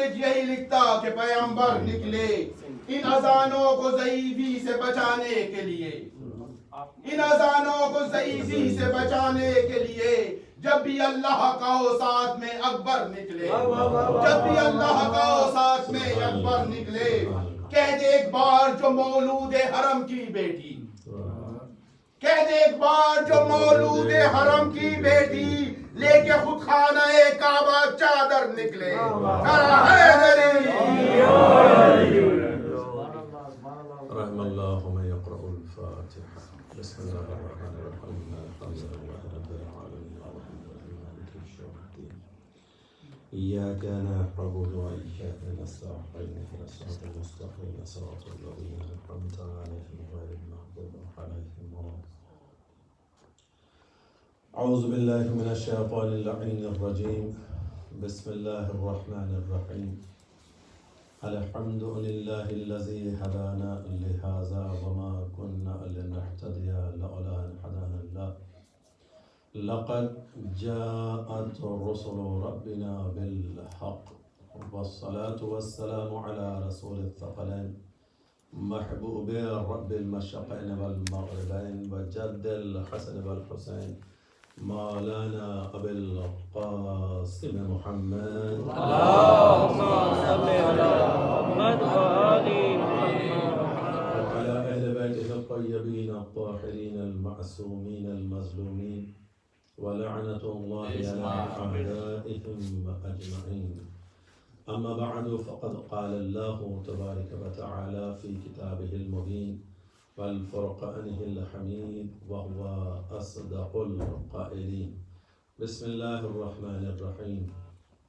Page یہی لکھتا کہ پیغمبر نکلے ان اذانوں کو ضعیفی سے بچانے کے لیے، ان اذانوں کو ضعیفی سے بچانے کے لیے۔ جب بھی اللہ کا ہو ساتھ میں اکبر نکلے، جب بھی اللہ کا ہو ساتھ میں اکبر نکلے، کہہ دے ایک بار جو مولود حرم کی بیٹی، کہہ دے ایک بار جو مولود حرم کی بیٹی لے کے خود خانہ کعبہ چادر نکلے۔ رحم اللہ من یقرأ الفاتحہ۔ بسم اللہ الرحمن الرحیم الحمد للہ رب العالمین الرحمن مالک یوم الدین ایاک نعبد و ایاک نستعین اهدنا الصراط المستقیم صراط الذین انعمت علیہم غیر المغضوب علیہم ولا الضالین۔ اعوذ باللہ من الشیطان اللعین الرجیم بسم اللہ الرحمن الرحیم الحمد للہ الذی ہدانا لہذا وما كنا لنہتدی لولا ان ہدانا اللہ لقد جاءت رسل ربنا بالحق والصلاة والسلام على رسول الثقلین محبوب رب المشرقین والمغربین وجد الحسن والحسین مولانا ابی القاسم محمد اللهم صل على محمد وآل محمد وعلى أهل بيته الطيبين الطاهرين المعصومين المظلومين ولعنة الله على أعدائهم أجمعين. أما بعد فقد قال الله تبارك وتعالى في كتابه المبين والفرقانه الحميد وهو أصدق القائلين. بسم الله الرحمن الرحيم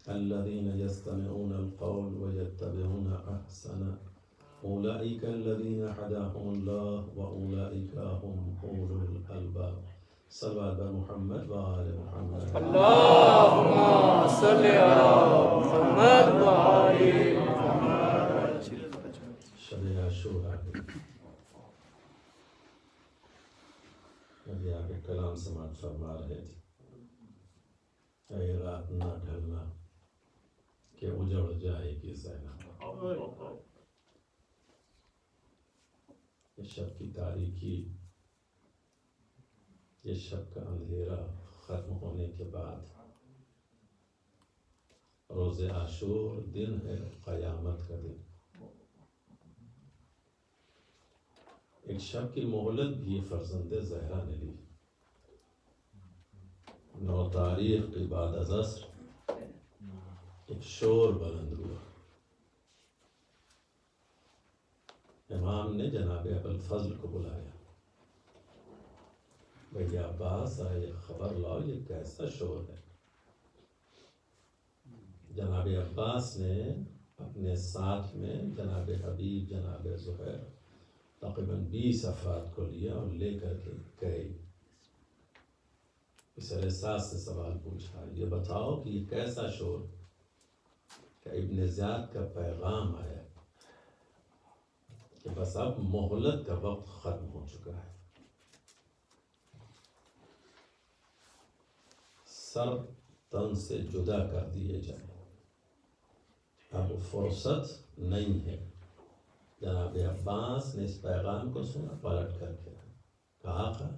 الذين يستمعون القول ويتبعون أحسنه أولئك الذين هداهم الله وأولئك هم أولو الألباب. صلوات محمد وآل محمد. اللهم صل على محمد وآل محمد. شب عاشورا ابھی آپ ایک کلام سماعت فرما رہے تھے، اے رات نہ ڈھلنا کہ اجڑ جائے گی زینب۔ یہ شب کی تاریکی، یہ شب کا اندھیرا ختم ہونے کے بعد روز عاشور دن ہے قیامت کا دن۔ ایک شب کی مہلت بھی فرزند زہرا نے لی۔ 9 تاریخ کے بعد از عصر ایک شور بلند ہوا۔ امام نے جناب ابوالفضل کو بلایا، بھیا عباس آئے خبر لاؤ یہ کیسا شور ہے۔ جناب عباس نے اپنے ساتھ میں جناب حبیب، جناب زہیر تقریباً 20 افراد کو لیا اور لے کر کے گئے۔ پسر سعد سے سوال پوچھا، یہ بتاؤ کہ یہ کیسا شور؟ کہ ابن زیاد کا پیغام آیا کہ بس اب مہلت کا وقت ختم ہو چکا ہے، سر تن سے جدا کر دیے جائیں، اب فرصت نہیں ہے۔ جناب عباس نے اس پیغام کو سنا، پلٹ کر کے کہا تھا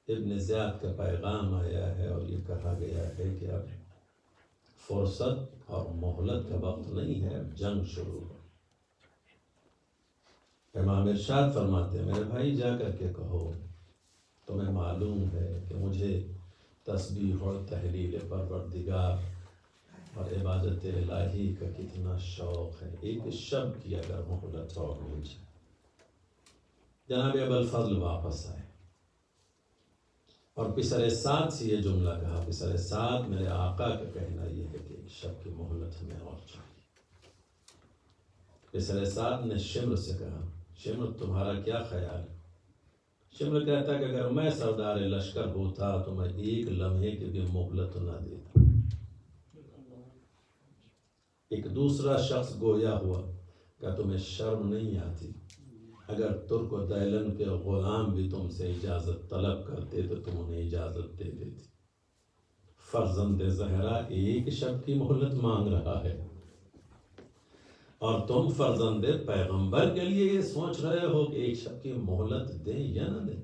ابن زیاد کا پیغام آیا ہے اور یہ کہا گیا ہے کہ اب فرصت اور مہلت کا وقت نہیں ہے، اب جنگ شروع ہو۔ امام ارشاد فرماتے ہیں، میرے بھائی جا کر کے کہو تمہیں معلوم ہے کہ مجھے تسبیح اور تحلیل پروردگار اور عبادت الہی کا کتنا شوق ہے، ایک شب کی اگر مہلت اور مل جائے۔ جناب ابوالفضل واپس آئے اور پسر سعد سے یہ جملہ کہا، پسر سعد میرے آقا کا کہنا یہ ہے کہ ایک شب کی مہلت ہمیں اور چاہیے۔ پسر سعد نے شمر سے کہا، شمر تمہارا کیا خیال ہے؟ شمر کہتا کہ اگر میں سردار لشکر ہوتا تو میں ایک لمحے کی بھی مہلت نہ دیتا۔ ایک دوسرا شخص گویا ہوا کہ تمہیں شرم نہیں آتی، اگر ترک و دیلن کے غلام بھی تم سے اجازت طلب کرتے تو تم انہیں اجازت دے دیتی۔ فرزند زہرا ایک شب کی مہلت مانگ رہا ہے، اور تم فرزند پیغمبر کے لیے یہ سوچ رہے ہو کہ ایک شب کی مہلت دیں یا نہ دیں؟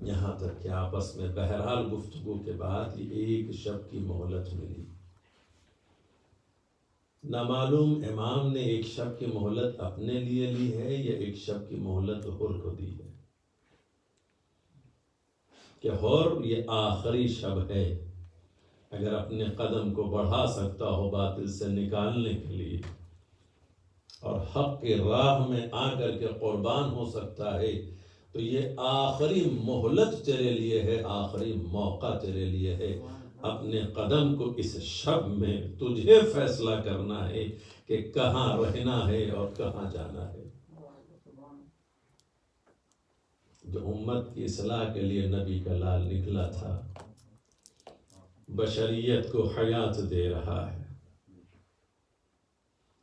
یہاں تک کہ آپس میں بہرحال گفتگو کے بعد یہ ایک شب کی مہلت ملی۔ نہ معلوم امام نے ایک شب کی مہلت اپنے لیے لی ہے یا ایک شب کی مہلت حر کو دی ہے، کہ حر یہ آخری شب ہے، اگر اپنے قدم کو بڑھا سکتا ہو باطل سے نکالنے کے لیے اور حق کے راہ میں آ کر کے قربان ہو سکتا ہے، تو یہ آخری مہلت تیرے لیے ہے، آخری موقع تیرے لیے ہے۔ اپنے قدم کو اس شب میں تجھے فیصلہ کرنا ہے کہ کہاں رہنا ہے اور کہاں جانا ہے۔ جو امت کی اصلاح کے لیے نبی کا لال نکلا تھا، بشریت کو حیات دے رہا ہے،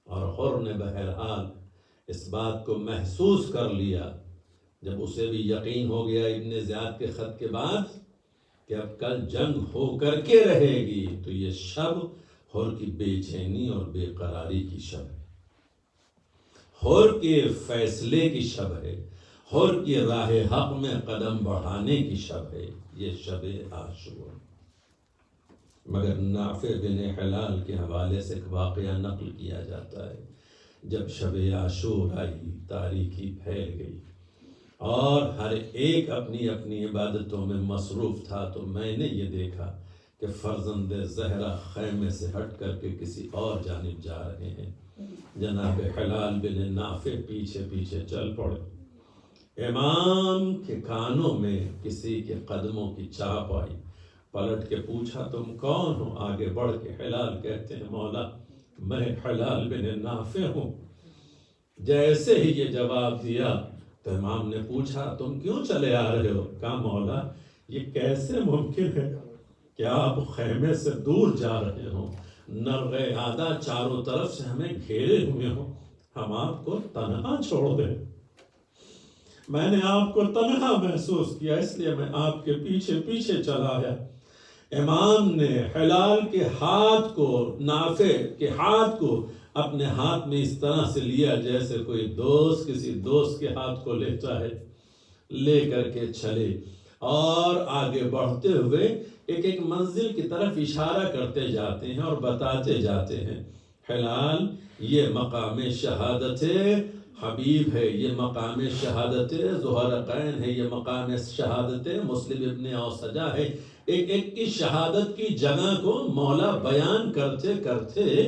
اور حر نے بہرحال اس بات کو محسوس کر لیا جب اسے بھی یقین ہو گیا ابن زیاد کے خط کے بعد کہ اب کل جنگ ہو کر کے رہے گی، تو یہ شب حر کی بے چینی اور بے قراری کی شب ہے، حر کے فیصلے کی شب ہے، حر کی راہ حق میں قدم بڑھانے کی شب ہے، یہ شب عاشور۔ مگر نافع بن حلال کے حوالے سے ایک واقعہ نقل کیا جاتا ہے، جب شب عاشور آئی تاریکی پھیل گئی اور ہر ایک اپنی اپنی عبادتوں میں مصروف تھا، تو میں نے یہ دیکھا کہ فرزند زہرا خیمے سے ہٹ کر کے کسی اور جانب جا رہے ہیں۔ جناب حلال بن نافع پیچھے پیچھے چل پڑے۔ امام کے کانوں میں کسی کے قدموں کی چاپ آئی، پلٹ کے پوچھا تم کون ہو؟ آگے بڑھ کے حلال کہتے ہیں مولا میں حلال بن نافع ہوں۔ جیسے ہی یہ جواب دیا تو امام نے پوچھا تم کیوں چلے آ رہے ہو؟ کہا مولا یہ کیسے ممکن ہے کہ آپ خیمے سے دور جا رہے ہوں، نرغے آدھا چاروں طرف سے ہمیں گھیرے ہوئے ہوں، ہم آپ کو تنہا چھوڑ دیں؟ میں نے آپ کو تنہا محسوس کیا، اس لیے میں آپ کے پیچھے پیچھے چلا آیا۔ امام نے حلال کے ہاتھ کو، نافع کے ہاتھ کو اپنے ہاتھ میں اس طرح سے لیا جیسے کوئی دوست کسی دوست کے ہاتھ کو لیتا ہے، لے کر کے چلے اور آگے بڑھتے ہوئے ایک ایک منزل کی طرف اشارہ کرتے جاتے ہیں اور بتاتے جاتے ہیں حلال یہ مقام شہادت حبیب ہے، یہ مقام شہادت زہرقین ہے، یہ مقام شہادت مسلم ابن اوسجہ ہے۔ ایک ایک کی شہادت کی جگہ کو مولا بیان کرتے کرتے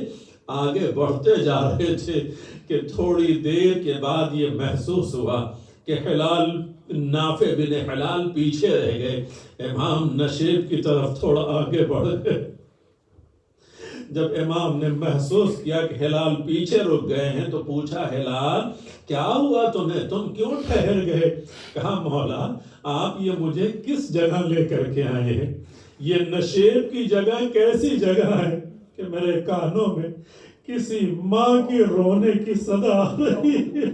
آگے بڑھتے جا رہے تھے کہ تھوڑی دیر کے بعد یہ محسوس ہوا کہ حلال نافع بن حلال پیچھے رہ گئے، امام نشیب کی طرف تھوڑا آگے بڑھ گئے۔ جب امام نے محسوس کیا کہ حلال پیچھے رک گئے ہیں تو پوچھا حلال کیا ہوا تمہیں، تم کیوں ٹھہر گئے؟ کہا مولا آپ یہ مجھے کس جگہ لے کر کے آئے ہیں؟ یہ نشیب کی جگہ کیسی جگہ ہے کہ میرے کانوں میں کسی ماں کی رونے کی صدا آ رہی ہے؟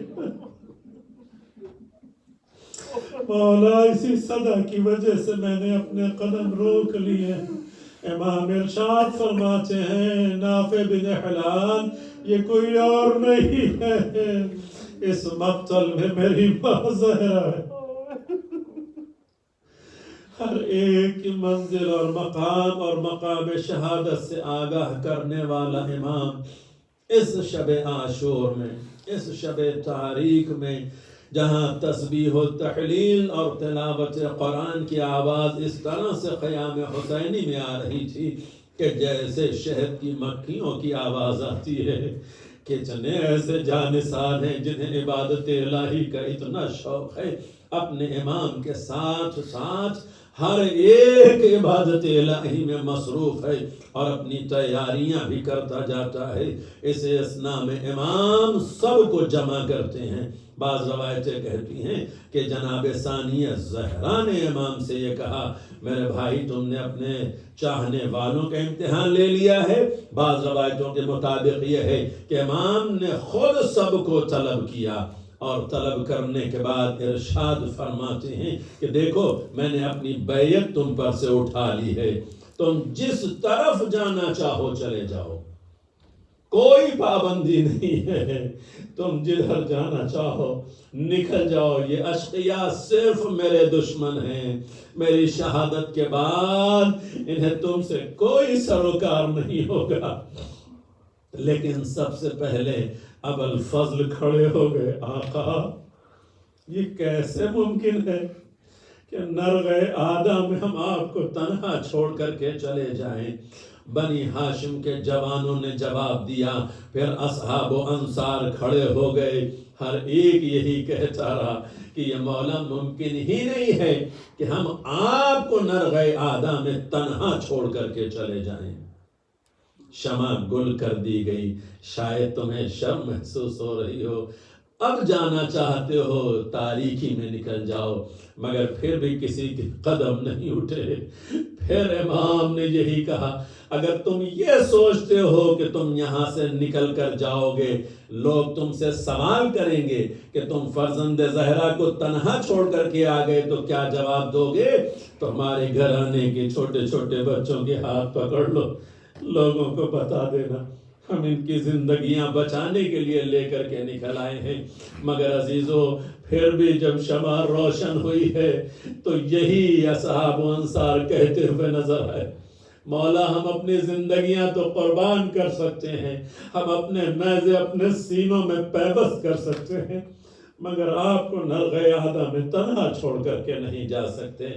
مولا اسی صدا کی وجہ سے میں نے اپنے قدم روک لیے۔ امام ارشاد فرماتے ہیں نافع بن حلال یہ کوئی اور نہیں ہے، اس مقتل میں میری ماں زہرا ہے۔ ہر ایک کی منزل اور مقام شہادت سے آگاہ کرنے والا امام اس شب عاشور میں، اس شب تاریک میں، جہاں تسبیح و تحلیل اور تلاوت قرآن کی آواز اس طرح سے قیام حسینی میں آ رہی تھی کہ جیسے شہد کی مکھیوں کی آواز آتی ہے۔ کتنے ایسے جانثار ہیں جنہیں عبادت الہی کا اتنا شوق ہے، اپنے امام کے ساتھ ساتھ ہر ایک عبادت الہی میں مصروف ہے اور اپنی تیاریاں بھی کرتا جاتا ہے۔ اس اثنا میں امام سب کو جمع کرتے ہیں۔ بعض روایتیں کہتی ہیں کہ جناب ثانیہ زہرا نے امام سے یہ کہا میرے بھائی تم نے اپنے چاہنے والوں کا امتحان لے لیا ہے۔ بعض روایتوں کے مطابق یہ ہے کہ امام نے خود سب کو طلب کیا اور طلب کرنے کے بعد ارشاد فرماتے ہیں کہ دیکھو میں نے اپنی بیعت تم پر سے اٹھا لی ہے، تم جس طرف جانا چاہو چلے جاؤ۔ کوئی پابندی نہیں ہے، تم جدھر جانا چاہو نکل جاؤ، یہ اشقیاء صرف میرے دشمن ہیں، میری شہادت کے بعد انہیں تم سے کوئی سروکار نہیں ہوگا۔ لیکن سب سے پہلے ابوالفضل کھڑے ہو گئے، آقا یہ کیسے ممکن ہے کہ نرغِ آدم میں ہم آپ کو تنہا چھوڑ کر کے چلے جائیں؟ بنی ہاشم کے جوانوں نے جواب دیا، پھر اصحاب و انصار کھڑے ہو گئے، ہر ایک یہی کہتا رہا کہ یہ مولا ممکن ہی نہیں ہے کہ ہم آپ کو نرغِ آدم میں تنہا چھوڑ کر کے چلے جائیں۔ شمع گل کر دی گئی، شاید تمہیں شرم محسوس ہو رہی ہو، اب جانا چاہتے ہو تاریکی میں نکل جاؤ، مگر پھر بھی کسی کے قدم نہیں اٹھے۔ پھر امام نے یہی کہا، اگر تم یہ سوچتے ہو کہ تم یہاں سے نکل کر جاؤ گے، لوگ تم سے سوال کریں گے کہ تم فرزند زہرا کو تنہا چھوڑ کر کے آ گئے تو کیا جواب دو گے؟ تو ہمارے گھر آنے کے چھوٹے چھوٹے بچوں کے ہاتھ پکڑ لو، لوگوں کو بتا دینا ہم ان کی زندگیاں بچانے کے لیے لے کر کے نکل آئے ہیں۔ مگر عزیزو، پھر بھی جب شمع روشن ہوئی ہے تو یہی اصحاب و انصار کہتے ہوئے نظر آئے، مولا ہم اپنی زندگیاں تو قربان کر سکتے ہیں، ہم اپنے نیزے اپنے سینوں میں پیوست کر سکتے ہیں، مگر آپ کو نرغِ آدم میں تنہا چھوڑ کر کے نہیں جا سکتے۔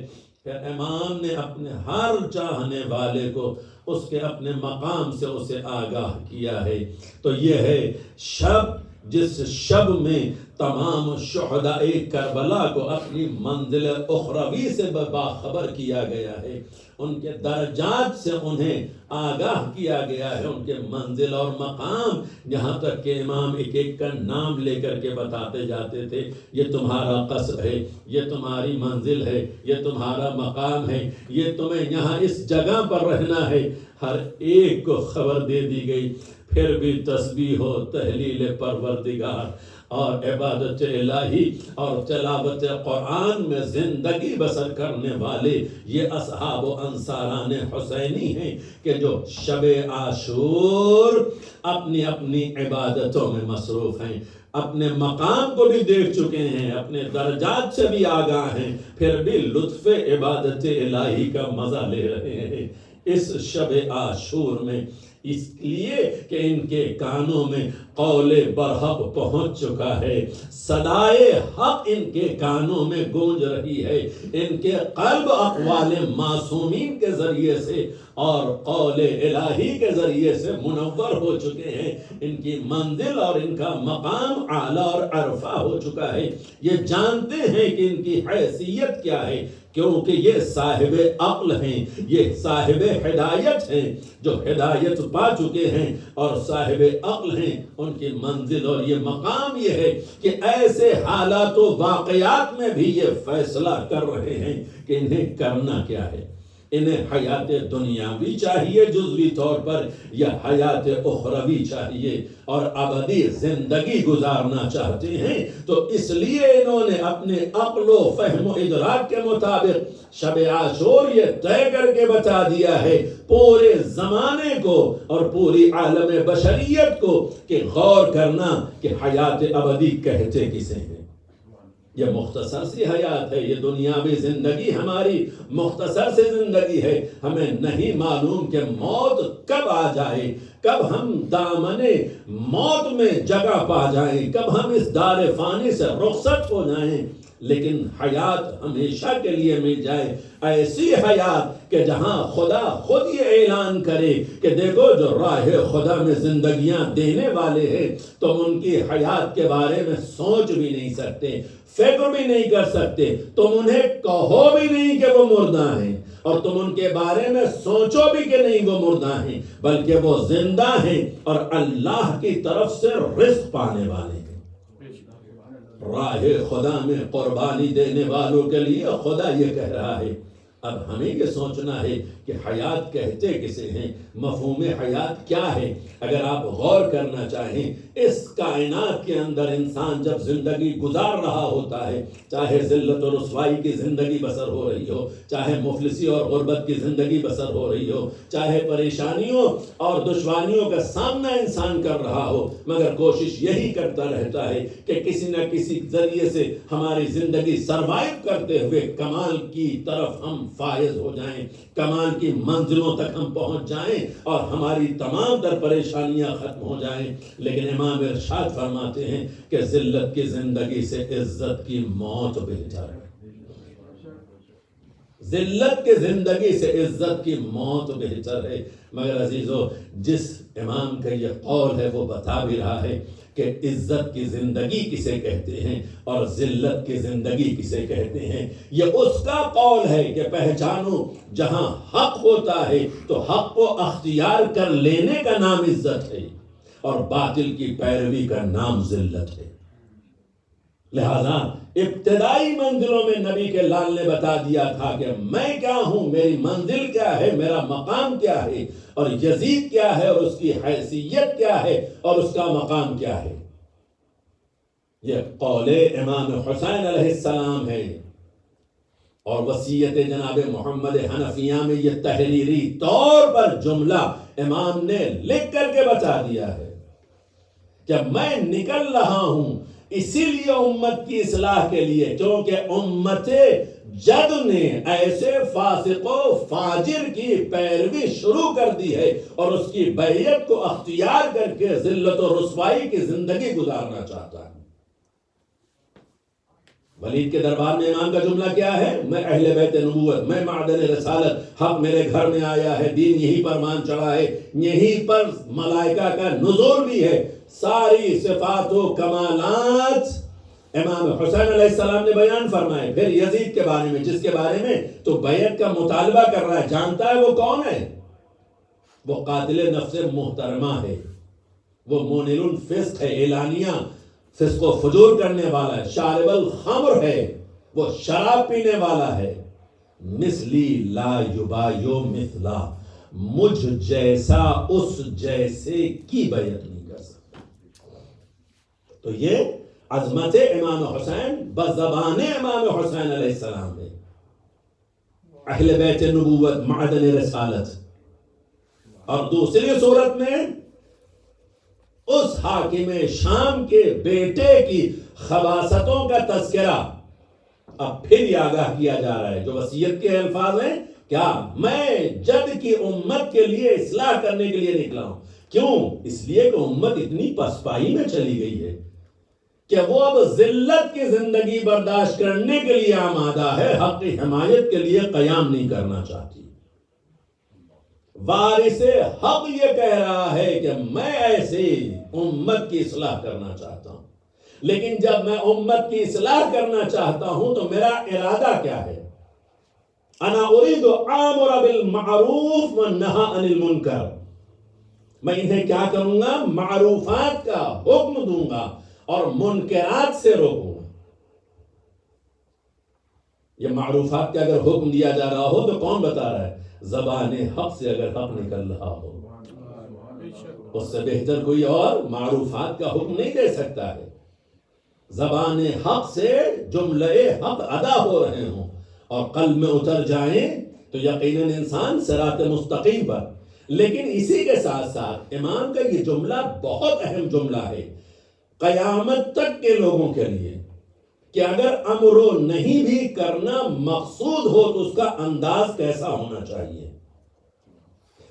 پھر امام نے اپنے ہر چاہنے والے کو اس کے اپنے مقام سے اسے آگاہ کیا ہے۔ تو یہ ہے شب، جس شب میں تمام شہداء کربلا کو اپنی منزل اخروی سے باخبر کیا گیا ہے، ان کے درجات سے انہیں آگاہ کیا گیا ہے، ان کے منزل اور مقام، یہاں تک کہ امام ایک ایک کا نام لے کر کے بتاتے جاتے تھے، یہ تمہارا قصر ہے، یہ تمہاری منزل ہے، یہ تمہارا مقام ہے، یہ تمہیں یہاں اس جگہ پر رہنا ہے، ہر ایک کو خبر دے دی گئی۔ پھر بھی تسبیح و تہلیل پروردگار اور عبادت الہی اور تلاوت قرآن میں زندگی بسر کرنے والے یہ اصحاب و انصاران حسینی ہیں کہ جو شب عاشور اپنی اپنی عبادتوں میں مصروف ہیں، اپنے مقام کو بھی دیکھ چکے ہیں، اپنے درجات سے بھی آگاہ ہیں، پھر بھی لطف عبادت الہی کا مزہ لے رہے ہیں اس شب عاشور میں، اس لیے کہ ان کے کانوں میں قول برحق پہنچ چکا ہے، صدائے حق ان کے کانوں میں گونج رہی ہے، ان کے قلب اقوال معصومین کے ذریعے سے اور قول الہی کے ذریعے سے منور ہو چکے ہیں، ان کی منزل اور ان کا مقام اعلیٰ اور عرفہ ہو چکا ہے، یہ جانتے ہیں کہ ان کی حیثیت کیا ہے، کیونکہ یہ صاحب عقل ہیں، یہ صاحب ہدایت ہیں، جو ہدایت پا چکے ہیں اور صاحب عقل ہیں، ان کی منزل اور یہ مقام یہ ہے کہ ایسے حالات و واقعات میں بھی یہ فیصلہ کر رہے ہیں کہ انہیں کرنا کیا ہے، انہیں حیات دنیاوی چاہیے جزوی طور پر یا حیات اخروی چاہیے اور ابدی زندگی گزارنا چاہتے ہیں، تو اس لیے انہوں نے اپنے عقل و فہم و ادراک کے مطابق شب عاشور یہ طے کر کے بتا دیا ہے پورے زمانے کو اور پوری عالم بشریت کو کہ غور کرنا کہ حیات ابدی کہتے کسے ہیں۔ یہ مختصر سی حیات ہے، یہ دنیاوی زندگی ہماری مختصر سی زندگی ہے، ہمیں نہیں معلوم کہ موت کب آ جائے، کب ہم دامن موت میں جگہ پا جائیں، کب ہم اس دار فانی سے رخصت ہو جائیں، لیکن حیات ہمیشہ کے لیے مل جائے، ایسی حیات کہ جہاں خدا خود یہ اعلان کرے کہ دیکھو جو راہ خدا میں زندگیاں دینے والے ہیں تم ان کی حیات کے بارے میں سوچ بھی نہیں سکتے، فکر بھی نہیں کر سکتے، تم انہیں کہو بھی نہیں کہ وہ مردہ ہیں اور تم ان کے بارے میں سوچو بھی کہ نہیں وہ مردہ ہیں، بلکہ وہ زندہ ہیں اور اللہ کی طرف سے رزق پانے والے ہیں۔ راہ خدا میں قربانی دینے والوں کے لیے خدا یہ کہہ رہا ہے اب ہمیں یہ سوچنا ہے کہ حیات کہتے کسے ہیں، مفہوم حیات کیا ہے۔ اگر آپ غور کرنا چاہیں، اس کائنات کے اندر انسان جب زندگی گزار رہا ہوتا ہے، چاہے ذلت و رسوائی کی زندگی بسر ہو رہی ہو، چاہے مفلسی اور غربت کی زندگی بسر ہو رہی ہو، چاہے پریشانیوں اور دشواریوں کا سامنا انسان کر رہا ہو، مگر کوشش یہی کرتا رہتا ہے کہ کسی نہ کسی ذریعے سے ہماری زندگی سروائیو کرتے ہوئے کمال کی طرف ہم فائز ہو جائیں، کمال کی منزلوں تک ہم پہنچ جائیں اور ہماری تمام در پریشانیاں ختم ہو جائیں۔ لیکن امام ارشاد فرماتے ہیں کہ ذلت کی زندگی سے عزت کی موت بہتر ہے، ذلت کی زندگی سے عزت کی موت بہتر ہے۔ مگر عزیزو، جس امام کا یہ قول ہے وہ بتا بھی رہا ہے کہ عزت کی زندگی کسے کہتے ہیں اور ذلت کی زندگی کسے کہتے ہیں۔ یہ اس کا قول ہے کہ پہچانو، جہاں حق ہوتا ہے تو حق کو اختیار کر لینے کا نام عزت ہے اور باطل کی پیروی کا نام ذلت ہے۔ لہذا ابتدائی منزلوں میں نبی کے لال نے بتا دیا تھا کہ میں کیا ہوں، میری منزل کیا ہے، میرا مقام کیا ہے، اور یزید کیا ہے اور اس کی حیثیت کیا ہے اور اس کا مقام کیا ہے۔ یہ قول امام حسین علیہ السلام ہے، اور وصیت جناب محمد حنفیہ میں یہ تحریری طور پر جملہ امام نے لکھ کر کے بتا دیا ہے کہ میں نکل رہا ہوں اسی لیے امت کی اصلاح کے لیے، کیونکہ امت جد نے ایسے فاسق و فاجر کی پیروی شروع کر دی ہے اور اس کی بیعت کو اختیار کر کے ذلت و رسوائی کی زندگی گزارنا چاہتا ہے۔ ولید کے دربار میں امام کا جملہ کیا ہے؟ میں اہل بیت نبوت، میں معدن رسالت، حق میرے گھر میں آیا ہے، دین یہی پر مان چڑھا ہے، یہی پر ملائکہ کا نزول بھی ہے۔ ساری صفات و کمالات امام حسین علیہ السلام نے بیان فرمائے۔ پھر یزید کے بارے میں، جس کے بارے میں تو بیعت کا مطالبہ کر رہا ہے، جانتا ہے وہ کون ہے؟ وہ قاتل نفس محترمہ ہے، وہ مونل الفسق ہے، اعلانیہ فسق و فجور کرنے والا ہے، شارب الخمر ہے، وہ شراب پینے والا ہے۔ مثلی لا یبایو مثلا، مجھ جیسا اس جیسے کی بیعت نہیں کر سکتا۔ تو یہ عظمت امام حسین بزبان امام حسین علیہ السلام ہے، اہل بیت نبوت، معدن رسالت۔ اور دوسری صورت میں اس حاکم شام کے بیٹے کی خباثتوں کا تذکرہ اب پھر یہ آگاہ کیا جا رہا ہے، جو وصیت کے الفاظ ہیں، کیا میں جد کی امت کے لیے اصلاح کرنے کے لیے نکلا ہوں۔ کیوں؟ اس لیے کہ امت اتنی پسپائی میں چلی گئی ہے کہ وہ اب ذلت کی زندگی برداشت کرنے کے لیے آمادہ ہے، حق کی حمایت کے لیے قیام نہیں کرنا چاہتی۔ وارث حق یہ کہہ رہا ہے کہ میں ایسے امت کی اصلاح کرنا چاہتا ہوں، لیکن جب میں امت کی اصلاح کرنا چاہتا ہوں تو میرا ارادہ کیا ہے؟ انا اريد امر بالمعروف ونهى عن المنکر، میں انہیں کیا کروں گا؟ معروفات کا حکم دوں گا اور منکرات سے روکوں گا۔ یہ معروفات کا اگر حکم دیا جا رہا ہو تو کون بتا رہا ہے؟ زبان حق سے اگر حق نکل رہا ہو، اس سے بہتر کوئی اور معروفات کا حکم نہیں دے سکتا ہے۔ زبان حق سے جملہ حق ادا ہو رہے ہوں اور قلب میں اتر جائیں تو یقیناً انسان صراط مستقیم پر۔ لیکن اسی کے ساتھ ساتھ امام کا یہ جملہ بہت اہم جملہ ہے قیامت تک کے لوگوں کے لیے، کہ اگر امر و نہیں بھی کرنا مقصود ہو تو اس کا انداز کیسا ہونا چاہیے۔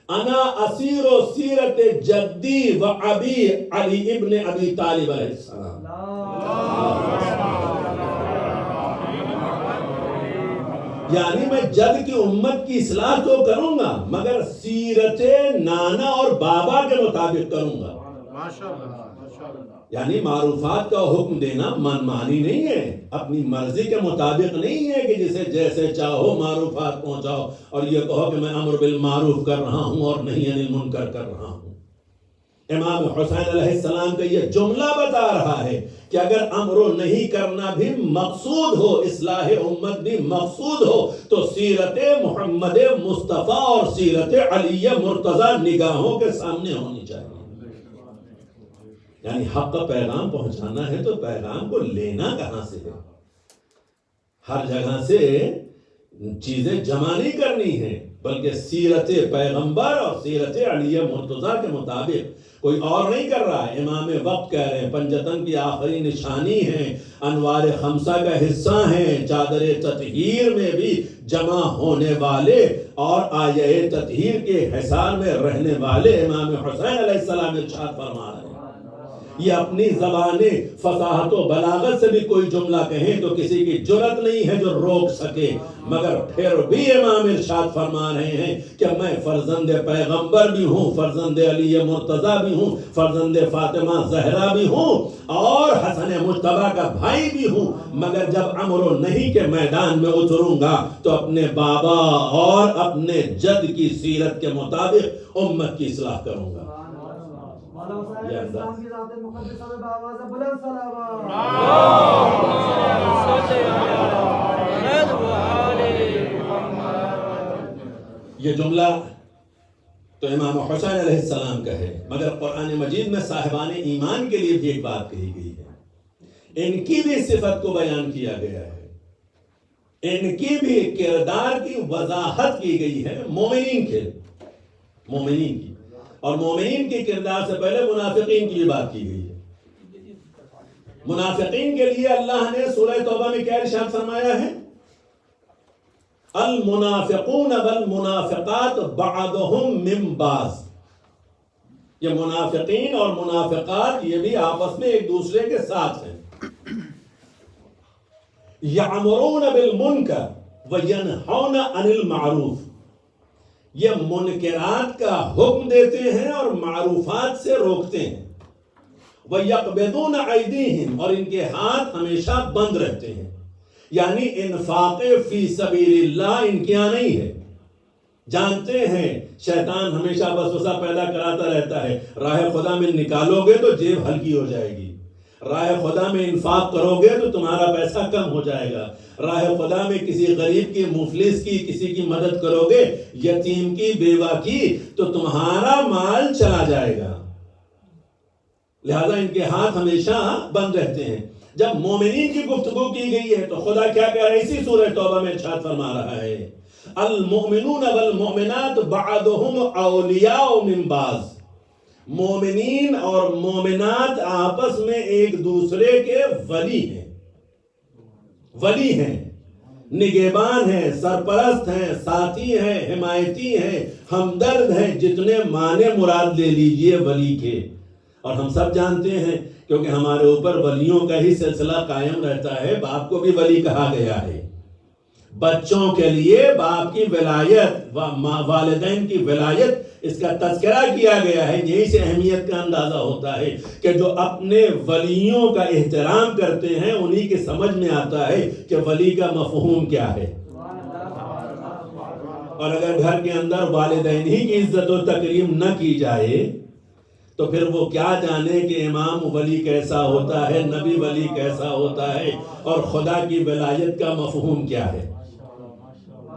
انا اسیر و سیرت جدی و ابی علی ابن ابی طالب علیہ السلام، یعنی میں جد کی امت کی اصلاح تو کروں گا مگر سیرت نانا اور بابا کے مطابق کروں گا۔ یعنی معروفات کا حکم دینا منمانی نہیں ہے، اپنی مرضی کے مطابق نہیں ہے کہ جسے جیسے چاہو معروفات پہنچاؤ اور یہ کہو کہ میں امر بالمعروف کر رہا ہوں اور نہیں انل منکر کر رہا ہوں۔ امام حسین علیہ السلام کا یہ جملہ بتا رہا ہے کہ اگر امر و نہیں کرنا بھی مقصود ہو، اصلاح امت بھی مقصود ہو، تو سیرت محمد مصطفیٰ اور سیرت علی مرتضیٰ نگاہوں کے سامنے ہونی چاہیے۔ یعنی حق کا پیغام پہنچانا ہے تو پیغام کو لینا کہاں سے ہے؟ ہر جگہ سے چیزیں جمع نہیں کرنی ہے، بلکہ سیرت پیغمبر اور سیرت علی مرتضیٰ کے مطابق کوئی اور نہیں کر رہا ہے۔ امام وقت کہہ رہے ہیں پنجتن کی آخری نشانی ہے، انوار خمسہ کا حصہ ہیں، چادر تطہیر میں بھی جمع ہونے والے اور آیہ تطہیر کے حصار میں رہنے والے امام حسین علیہ السلام ارشاد فرما رہے ہیں۔ یہ اپنی زبان فصاحت و بلاغت سے بھی کوئی جملہ کہیں تو کسی کی جرت نہیں ہے جو روک سکے، مگر پھر بھی امام ارشاد فرما رہے ہیں کہ میں فرزند پیغمبر بھی ہوں، فرزند علی مرتضیٰ بھی ہوں، فرزند فاطمہ زہرا بھی ہوں اور حسن مجتبیٰ کا بھائی بھی ہوں، مگر جب امر و نہیں کے میدان میں اتروں گا تو اپنے بابا اور اپنے جد کی سیرت کے مطابق امت کی اصلاح کروں گا۔ یہ جملہ تو امام حسین علیہ السلام کا ہے، مگر قرآن مجید میں صاحبان ایمان کے لیے بھی ایک بات کہی گئی ہے، ان کی بھی صفت کو بیان کیا گیا ہے، ان کی بھی کردار کی وضاحت کی گئی ہے، مومنین کی اور مومنین کی کردار سے پہلے منافقین کی بھی بات کی گئی ہے۔ منافقین کے لیے اللہ نے سورہ توبہ میں کیا ارشاد فرمایا ہے؟ المنافقون والمنافقات بعضهم من بعض۔ یہ منافقین اور منافقات یہ بھی آپس میں ایک دوسرے کے ساتھ ہیں۔ یأمرون بالمنکر وینہون عن المعروف، یہ منکرات کا حکم دیتے ہیں اور معروفات سے روکتے ہیں۔ وَيَقْبِضُونَ أَيْدِيهِمْ، اور ان کے ہاتھ ہمیشہ بند رہتے ہیں، یعنی انفاق فی سبیل اللہ ان کے یہاں نہیں ہے۔ جانتے ہیں شیطان ہمیشہ وسوسہ پیدا کراتا رہتا ہے، راہ خدا میں نکالو گے تو جیب ہلکی ہو جائے گی، راہ خدا میں انفاق کرو گے تو تمہارا پیسہ کم ہو جائے گا، راہ خدا میں کسی غریب کی، مفلس کی، کسی کی مدد کرو گے، یتیم کی، بیوہ کی، تو تمہارا مال چلا جائے گا۔ لہذا ان کے ہاتھ ہمیشہ بند رہتے ہیں۔ جب مومنین کی گفتگو کی گئی ہے تو خدا کیا کہہ رہا ہے؟ اسی سورہ توبہ میں ارشاد فرما رہا ہے المؤمنون والمؤمنات بعضهم اولیاء من بعض، مومنین اور مومنات آپس میں ایک دوسرے کے ولی ہیں، نگہبان ہیں، سرپرست ہیں، ساتھی ہیں، حمایتی ہیں، ہمدرد ہیں، جتنے معنی مراد لے لیجئے ولی کے۔ اور ہم سب جانتے ہیں کیونکہ ہمارے اوپر ولیوں کا ہی سلسلہ قائم رہتا ہے، باپ کو بھی ولی کہا گیا ہے۔ بچوں کے لیے باپ کی ولایت، والدین کی ولایت، اس کا تذکرہ کیا گیا ہے۔ یہی سے اہمیت کا اندازہ ہوتا ہے کہ جو اپنے ولیوں کا احترام کرتے ہیں انہی کے سمجھ میں آتا ہے کہ ولی کا مفہوم کیا ہے۔ اور اگر گھر کے اندر والدین ہی کی عزت و تکریم نہ کی جائے تو پھر وہ کیا جانے کہ امام ولی کیسا ہوتا ہے، نبی ولی کیسا ہوتا ہے، اور خدا کی ولایت کا مفہوم کیا ہے۔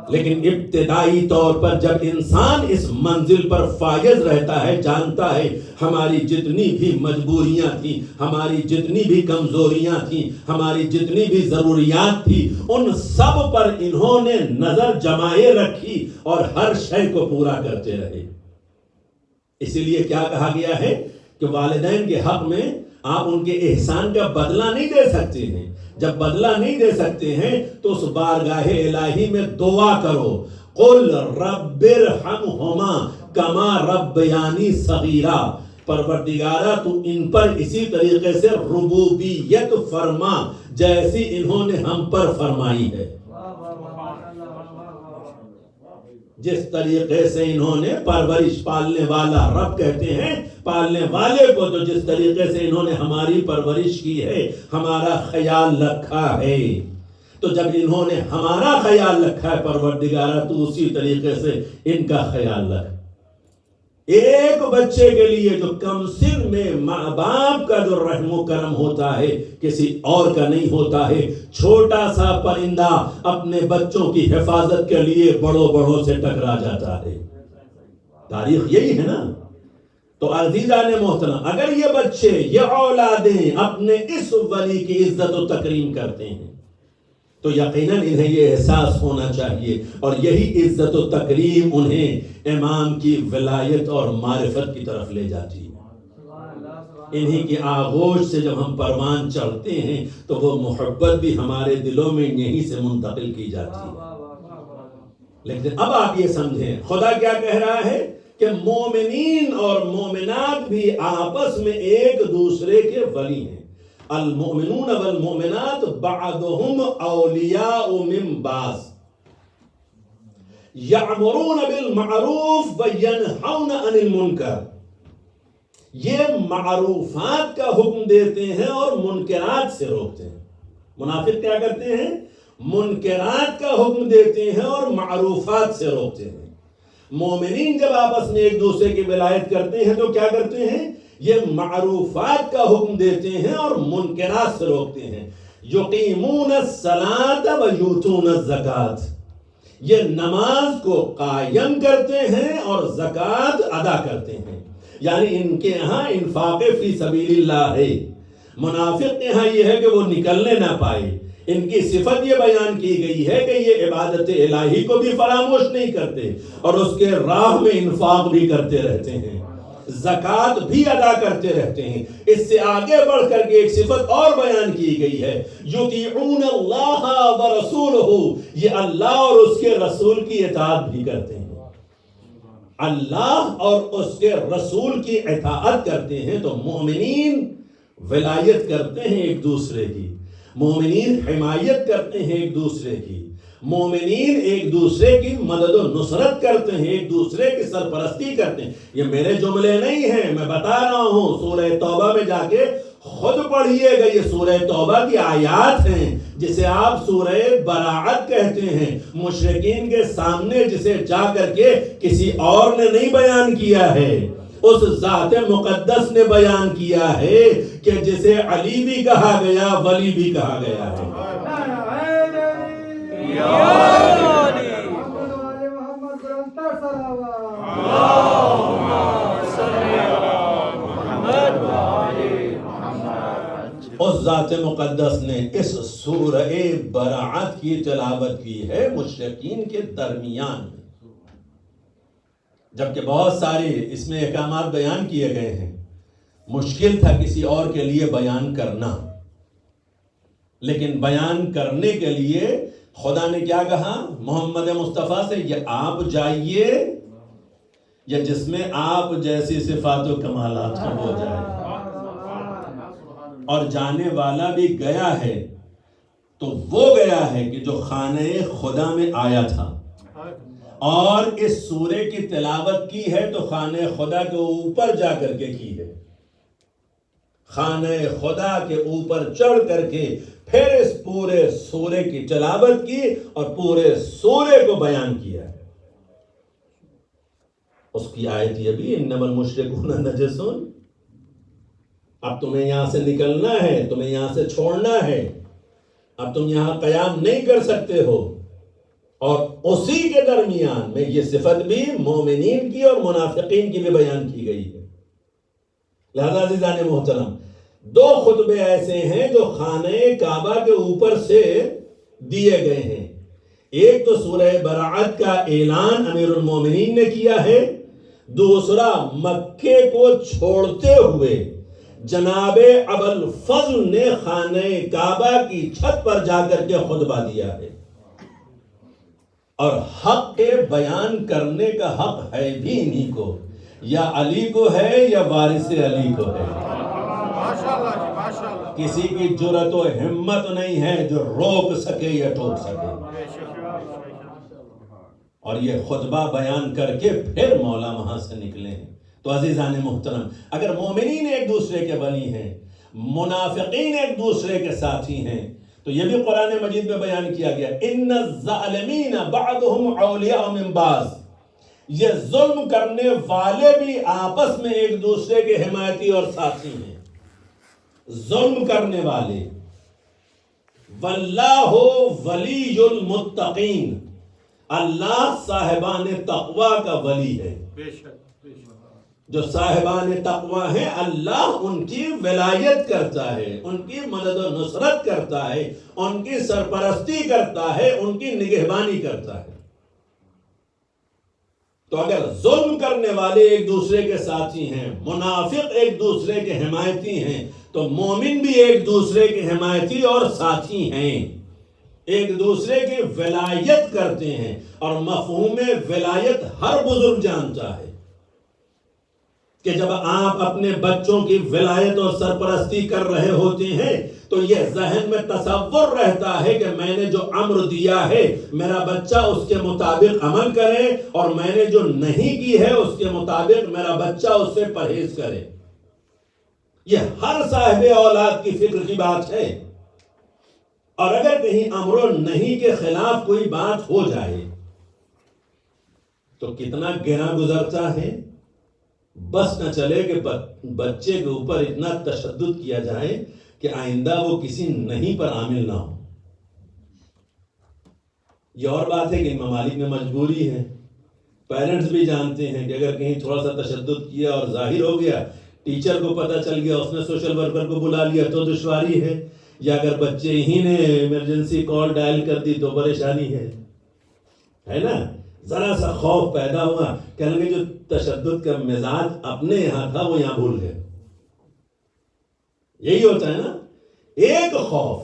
لیکن ابتدائی طور پر جب انسان اس منزل پر فائز رہتا ہے، جانتا ہے ہماری جتنی بھی مجبوریاں تھیں، ہماری جتنی بھی کمزوریاں تھیں، ہماری جتنی بھی ضروریات تھی، ان سب پر انہوں نے نظر جمائے رکھی اور ہر شے کو پورا کرتے رہے۔ اسی لیے کیا کہا گیا ہے کہ والدین کے حق میں آپ ان کے احسان کا بدلہ نہیں دے سکتے ہیں۔ جب بدلہ نہیں دے سکتے ہیں تو اس بارگاہ الہی میں دعا کرو، قل رب ارحمہما کما ربیانی صغیرا، پروردگارا تو ان پر اسی طریقے سے ربوبیت فرما جیسی انہوں نے ہم پر فرمائی ہے۔ جس طریقے سے انہوں نے پرورش، پالنے والا رب کہتے ہیں پالنے والے کو، تو جس طریقے سے انہوں نے ہماری پرورش کی ہے، ہمارا خیال رکھا ہے، تو جب انہوں نے ہمارا خیال رکھا ہے پروردگارہ، تو اسی طریقے سے ان کا خیال رکھ۔ ایک بچے کے لیے جو کم سن میں ماں باپ کا جو رحم و کرم ہوتا ہے کسی اور کا نہیں ہوتا ہے. چھوٹا سا پرندہ اپنے بچوں کی حفاظت کے لیے بڑوں سے ٹکرا جاتا ہے. تاریخ یہی ہے نا. تو عزیزان محترم، اگر یہ بچے، یہ اولادیں اپنے اس ولی کی عزت و تکریم کرتے ہیں تو یقیناً انہیں یہ احساس ہونا چاہیے، اور یہی عزت و تکریم انہیں امام کی ولایت اور معرفت کی طرف لے جاتی ہے. انہی کی آغوش سے جب ہم پروان چڑھتے ہیں تو وہ محبت بھی ہمارے دلوں میں یہیں سے منتقل کی جاتی ہے. لیکن اب آپ یہ سمجھیں خدا کیا کہہ رہا ہے کہ مومنین اور مومنات بھی آپس میں ایک دوسرے کے ولی ہیں. المؤمنون والمؤمنات بعضهم اولیاء من بعض یأمرون بالمعروف وینہون عن المنکر. یہ معروفات کا حکم دیتے ہیں اور منکرات سے روکتے ہیں. منافق کیا کرتے ہیں؟ منکرات کا حکم دیتے ہیں اور معروفات سے روکتے ہیں. مومنین جب آپس میں ایک دوسرے کی ولایت کرتے ہیں تو کیا کرتے ہیں؟ یہ معروفات کا حکم دیتے ہیں اور منکرات سے روکتے ہیں. یقیمون الصلاۃ و یؤتون الزکوٰۃ. یہ نماز کو قائم کرتے ہیں اور زکوٰۃ ادا کرتے ہیں. یعنی ان کے ہاں انفاق فی سبیل اللہ ہے. منافق کے ہاں یہ ہے کہ وہ نکلنے نہ پائے. ان کی صفت یہ بیان کی گئی ہے کہ یہ عبادت الہی کو بھی فراموش نہیں کرتے اور اس کے راہ میں انفاق بھی کرتے رہتے ہیں، زکوٰۃ بھی ادا کرتے رہتے ہیں. اس سے آگے بڑھ کر کے ایک صفت اور بیان کی گئی ہے، یطیعون اللہ ورسولہ. یہ اللہ اور اس کے رسول کی اطاعت بھی کرتے ہیں. اللہ اور اس کے رسول کی اطاعت کرتے ہیں تو مومنین ولایت کرتے ہیں ایک دوسرے کی، مومنین حمایت کرتے ہیں ایک دوسرے کی، مومنین ایک دوسرے کی مدد و نصرت کرتے ہیں، ایک دوسرے کی سرپرستی کرتے ہیں. یہ میرے جملے نہیں ہیں، میں بتا رہا ہوں. سورہ توبہ میں جا کے خود پڑھیے گا، یہ سورہ توبہ کی آیات ہیں جسے آپ سورہ براعت کہتے ہیں. مشرکین کے سامنے جسے جا کر کے کسی اور نے نہیں بیان کیا ہے، اس ذات مقدس نے بیان کیا ہے کہ جسے علی بھی کہا گیا ولی بھی کہا گیا ہے. اس ذات مقدس نے اس سورہ براعت کی تلاوت کی ہے مشرکین کے درمیان میں، جبکہ بہت سارے اس میں احکامات بیان کیے گئے ہیں. مشکل تھا کسی اور کے لیے بیان کرنا، لیکن بیان کرنے کے لیے خدا نے کیا کہا محمد مصطفیٰ سے؟ یہ آپ جائیے یا جس میں آپ جیسی صفات و کمالات ہیں وہ جائے. اور جانے والا بھی گیا ہے تو وہ گیا ہے کہ جو خانہ خدا میں آیا تھا اور اس سورے کی تلاوت کی ہے تو خانہ خدا کے اوپر جا کر کے کی ہے. خانہ خدا کے اوپر چڑھ کر کے پھر اس پورے سورے کی تلاوت کی اور پورے سورے کو بیان کیا ہے. اس کی آیت یہ بھی انما المشرکون نجس. اب تمہیں یہاں سے نکلنا ہے، تمہیں یہاں سے چھوڑنا ہے، اب تم یہاں قیام نہیں کر سکتے ہو. اور اسی کے درمیان میں یہ صفت بھی مومنین کی اور منافقین کی بھی بیان کی گئی ہے. لہذا عزیزان محترم، دو خطبے ایسے ہیں جو خانہ کعبہ کے اوپر سے دیے گئے ہیں. ایک تو سورہ براعت کا اعلان امیر المومنین نے کیا ہے، دوسرا مکے کو چھوڑتے ہوئے جناب ابوالفضل نے خانہ کعبہ کی چھت پر جا کر کے خطبہ دیا ہے. اور حق کے بیان کرنے کا حق ہے بھی انہی کو، یا علی کو ہے یا وارث علی کو ہے. کسی کی جرأت و ہمت نہیں ہے جو روک سکے یا ٹوک سکے. اور یہ خطبہ بیان کر کے پھر مولا وہاں سے نکلے ہیں. تو عزیزان محترم، اگر مومنین ایک دوسرے کے ولی ہیں، منافقین ایک دوسرے کے ساتھی ہیں، تو یہ بھی قرآن مجید میں بیان کیا گیا ان الظالمین بعضهم اولیاء من بعض. یہ ظلم کرنے والے بھی آپس میں ایک دوسرے کے حمایتی اور ساتھی ہیں. ظلم کرنے والے. واللہ ولی المتقین، اللہ صاحبان تقوی کا ولی ہے. جو صاحبان تقوی ہیں اللہ ان کی ولایت کرتا ہے، ان کی مدد و نصرت کرتا ہے، ان کی سرپرستی کرتا ہے، ان کی نگہبانی کرتا ہے. تو اگر ظلم کرنے والے ایک دوسرے کے ساتھی ہیں، منافق ایک دوسرے کے حمایتی ہیں، تو مومن بھی ایک دوسرے کے حمایتی اور ساتھی ہیں، ایک دوسرے کی ولایت کرتے ہیں. اور مفہوم ولایت ہر بزرگ جانتا ہے کہ جب آپ اپنے بچوں کی ولایت اور سرپرستی کر رہے ہوتے ہیں تو یہ ذہن میں تصور رہتا ہے کہ میں نے جو امر دیا ہے میرا بچہ اس کے مطابق عمل کرے، اور میں نے جو نہیں کی ہے اس کے مطابق میرا بچہ اس سے پرہیز کرے. یہ ہر صاحب اولاد کی فکر کی بات ہے. اور اگر کہیں امر و نہیں کے خلاف کوئی بات ہو جائے تو کتنا گرا گزرتا ہے. بس نہ چلے کہ بچے کے اوپر اتنا تشدد کیا جائے کہ آئندہ وہ کسی نہیں پر عامل نہ ہو. یہ اور بات ہے کہ ان ممالک میں مجبوری ہے. پیرنٹس بھی جانتے ہیں کہ اگر کہیں تھوڑا سا تشدد کیا اور ظاہر ہو گیا، ٹیچر کو پتہ چل گیا، اس نے سوشل ورکر کو بلا لیا تو دشواری ہے، یا اگر بچے ہی نے ایمرجنسی کال ڈائل کر دی تو پریشانی ہے نا. ذرا سا خوف پیدا ہوا، کہنے لگے جو تشدد کا مزاج اپنے یہاں تھا وہ یہاں بھول گئے. یہی ہوتا ہے نا، ایک خوف.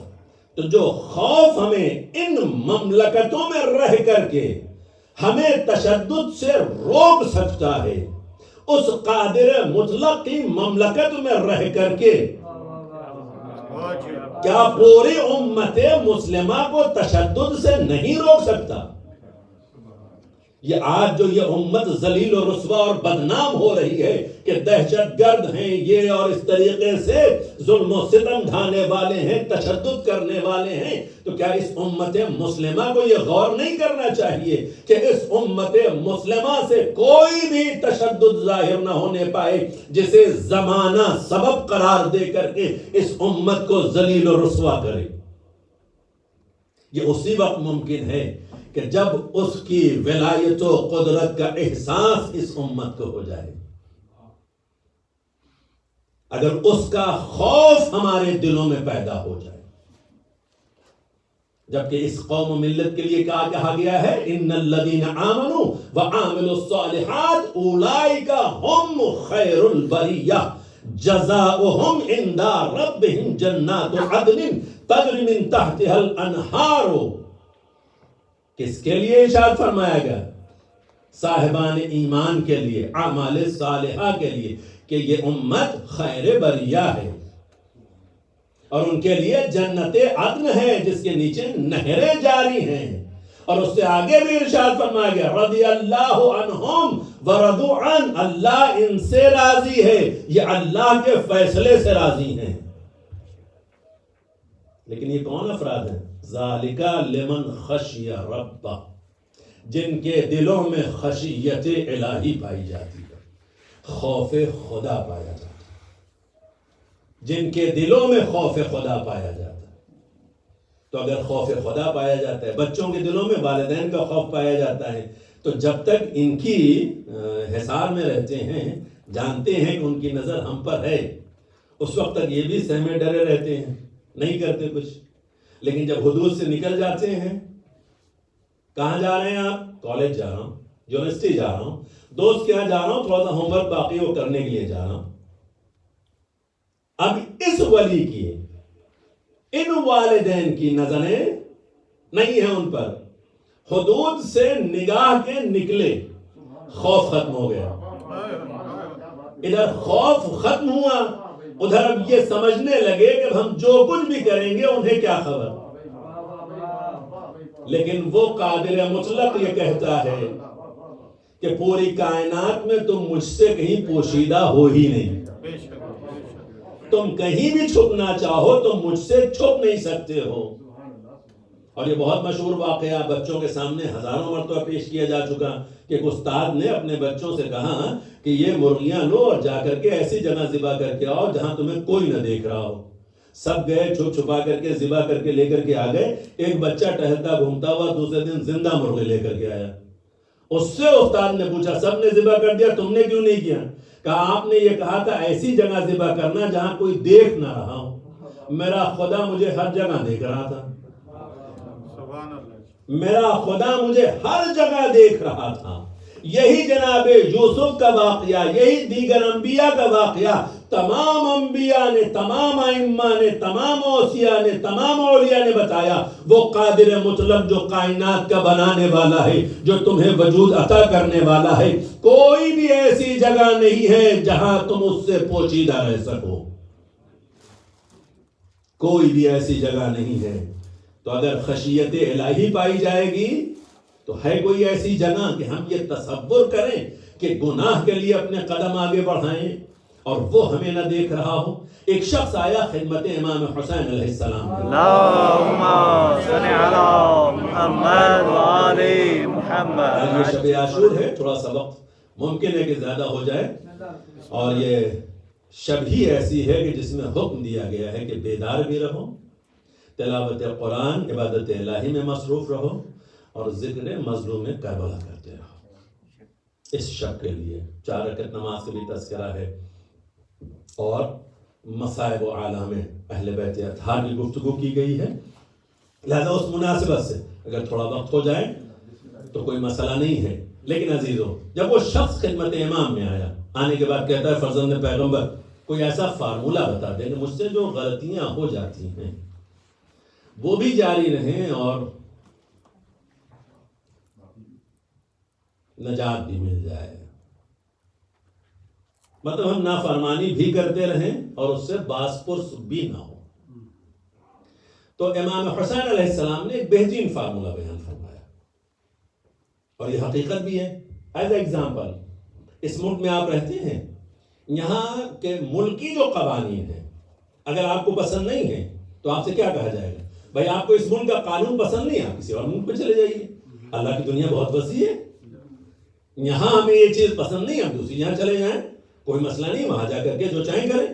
تو جو خوف ہمیں ان مملکتوں میں رہ کر کے ہمیں تشدد سے روک سکتا ہے، اس قادر مطلق کی مملکت میں رہ کر کے کیا پوری امت مسلمہ کو تشدد سے نہیں روک سکتا؟ یہ آج جو یہ امت ذلیل و رسوا اور بدنام ہو رہی ہے کہ دہشت گرد ہیں یہ، اور اس طریقے سے ظلم و ستم ڈھانے والے ہیں، تشدد کرنے والے ہیں، تو کیا اس امت مسلمہ کو یہ غور نہیں کرنا چاہیے کہ اس امت مسلمہ سے کوئی بھی تشدد ظاہر نہ ہونے پائے جسے زمانہ سبب قرار دے کر کے اس امت کو ذلیل و رسوا کرے؟ یہ اسی وقت ممکن ہے کہ جب اس کی ولایت و قدرت کا احساس اس امت کو ہو جائے، اگر اس کا خوف ہمارے دلوں میں پیدا ہو جائے. جبکہ اس قوم و ملت کے لیے کیا کہا گیا ہے؟ ان الذین آمنوا وعملوا الصالحات اولئک هم خیر البریہ جزاؤہم عند ربہم جنات عدن تجری من تحتها الانہار. کس کے لیے ارشاد فرمایا گیا؟ صاحبان ایمان کے لیے، اعمال صالحہ کے لیے، کہ یہ امت خیر بریہ ہے اور ان کے لیے جنت عدن ہے جس کے نیچے نہریں جاری ہیں. اور اس سے آگے بھی ارشاد فرمایا گیا رضی اللہ عنہم ورضوا عنہ، اللہ ان سے راضی ہے، یہ اللہ کے فیصلے سے راضی ہیں. لیکن یہ کون افراد ہیں؟ ذالک لمن خشی ربہ، جن کے دلوں میں خشیت الہی پائی جاتی ہے، خوف خدا پایا جاتا ہے. جن کے دلوں میں خوف خدا پایا جاتا ہے. تو اگر خوف خدا پایا جاتا ہے، بچوں کے دلوں میں والدین کا خوف پایا جاتا ہے، تو جب تک ان کی حصار میں رہتے ہیں، جانتے ہیں کہ ان کی نظر ہم پر ہے، اس وقت تک یہ بھی سہمے ڈرے رہتے ہیں، نہیں کرتے کچھ. لیکن جب حدود سے نکل جاتے ہیں، کہاں جا رہے ہیں آپ؟ کالج جا رہا ہوں، یونیورسٹی جا رہا ہوں، دوست کے یہاں جا رہا ہوں، تھوڑا سا ہوم ورک باقی وہ کرنے کے لیے جا رہا ہوں. اب اس ولی کی، ان والدین کی نظریں نہیں ہیں ان پر، حدود سے نگاہ کے نکلے، خوف ختم ہو گیا. ادھر خوف ختم ہوا، ادھر اب یہ سمجھنے لگے کہ ہم جو کچھ بھی کریں گے انہیں کیا خبر. لیکن وہ قادر مطلق یہ کہتا ہے کہ پوری کائنات میں تم مجھ سے کہیں پوشیدہ ہو ہی نہیں، تم کہیں بھی چھپنا چاہو تو مجھ سے چھپ نہیں سکتے ہو. اور یہ بہت مشہور واقعہ بچوں کے سامنے ہزاروں مرتبہ پیش کیا جا چکا کہ ایک استاد نے اپنے بچوں سے کہا کہ یہ مرغیاں لو اور جا کر کے ایسی جگہ ذبح کر کے آؤ جہاں تمہیں کوئی نہ دیکھ رہا ہو. سب گئے چھپ چھپا کر کے ذبح کر کے لے کر کے آ گئے. ایک بچہ ٹہلتا گھومتا ہوا دوسرے دن زندہ مرغے لے کر کے آیا. اس سے استاد نے پوچھا سب نے ذبح کر دیا تم نے کیوں نہیں کیا؟ کہا آپ نے یہ کہا تھا ایسی جگہ ذبح کرنا جہاں کوئی دیکھ نہ رہا ہو. میرا خدا مجھے ہر جگہ دیکھ رہا تھا. میرا خدا مجھے ہر جگہ دیکھ رہا تھا. یہی جناب یوسف کا واقعہ, یہی دیگر انبیاء کا واقعہ تمام انبیاء نے, تمام ائمہ نے, تمام اوصیاء نے, تمام اولیاء نے بتایا. وہ قادر مطلق جو کائنات کا بنانے والا ہے, جو تمہیں وجود عطا کرنے والا ہے, کوئی بھی ایسی جگہ نہیں ہے جہاں تم اس سے پوشیدہ رہ سکو. کوئی بھی ایسی جگہ نہیں ہے. تو اگر خشیت الہی پائی جائے گی تو ہے کوئی ایسی جگہ کہ ہم یہ تصور کریں کہ گناہ کے لیے اپنے قدم آگے بڑھائیں اور وہ ہمیں نہ دیکھ رہا ہو. ایک شخص آیا خدمت امام حسین علیہ السلام, اللہم صلی علی محمد و آل محمد. یہ شب عاشور ہے, تھوڑا سا وقت ممکن ہے کہ زیادہ ہو جائے, اور یہ شب ہی ایسی ہے کہ جس میں حکم دیا گیا ہے کہ بیدار بھی رہو, تلاوت قرآن عبادت الہی میں مصروف رہو اور ذکر مظلوم کربلا کرتے رہو. اس شب کے لیے 4 رکعت نماز سے بھی تذکرہ ہے اور مصائب و عالم اہل بیت اطہار کی گفتگو کی گئی ہے. لہذا اس مناسبت سے اگر تھوڑا وقت ہو جائے تو کوئی مسئلہ نہیں ہے. لیکن عزیزو, جب وہ شخص خدمت امام میں آیا, آنے کے بعد کہتا ہے فرزند پیغمبر کوئی ایسا فارمولہ بتا دیں کہ مجھ سے جو غلطیاں ہو جاتی ہیں وہ بھی جاری رہیں اور نجات بھی مل جائے. مطلب ہم نافرمانی بھی کرتے رہیں اور اس سے باز پرس بھی نہ ہو. تو امام حسین علیہ السلام نے ایک بہترین فارمولہ بیان فرمایا اور یہ حقیقت بھی ہے. ایز ایگزامپل, اس ملک میں آپ رہتے ہیں, یہاں کے ملکی جو قوانین ہیں اگر آپ کو پسند نہیں ہیں تو آپ سے کیا کہا جائے گا؟ بھائی آپ کو اس ملک کا قانون پسند نہیں, آپ کسی اور ملک پہ چلے جائیے. اللہ کی دنیا بہت وسیع ہے, یہاں ہمیں یہ چیز پسند نہیں, ہم دوسری جہاں چلے جائیں, کوئی مسئلہ نہیں, وہاں جا کر کے جو چاہیں کریں.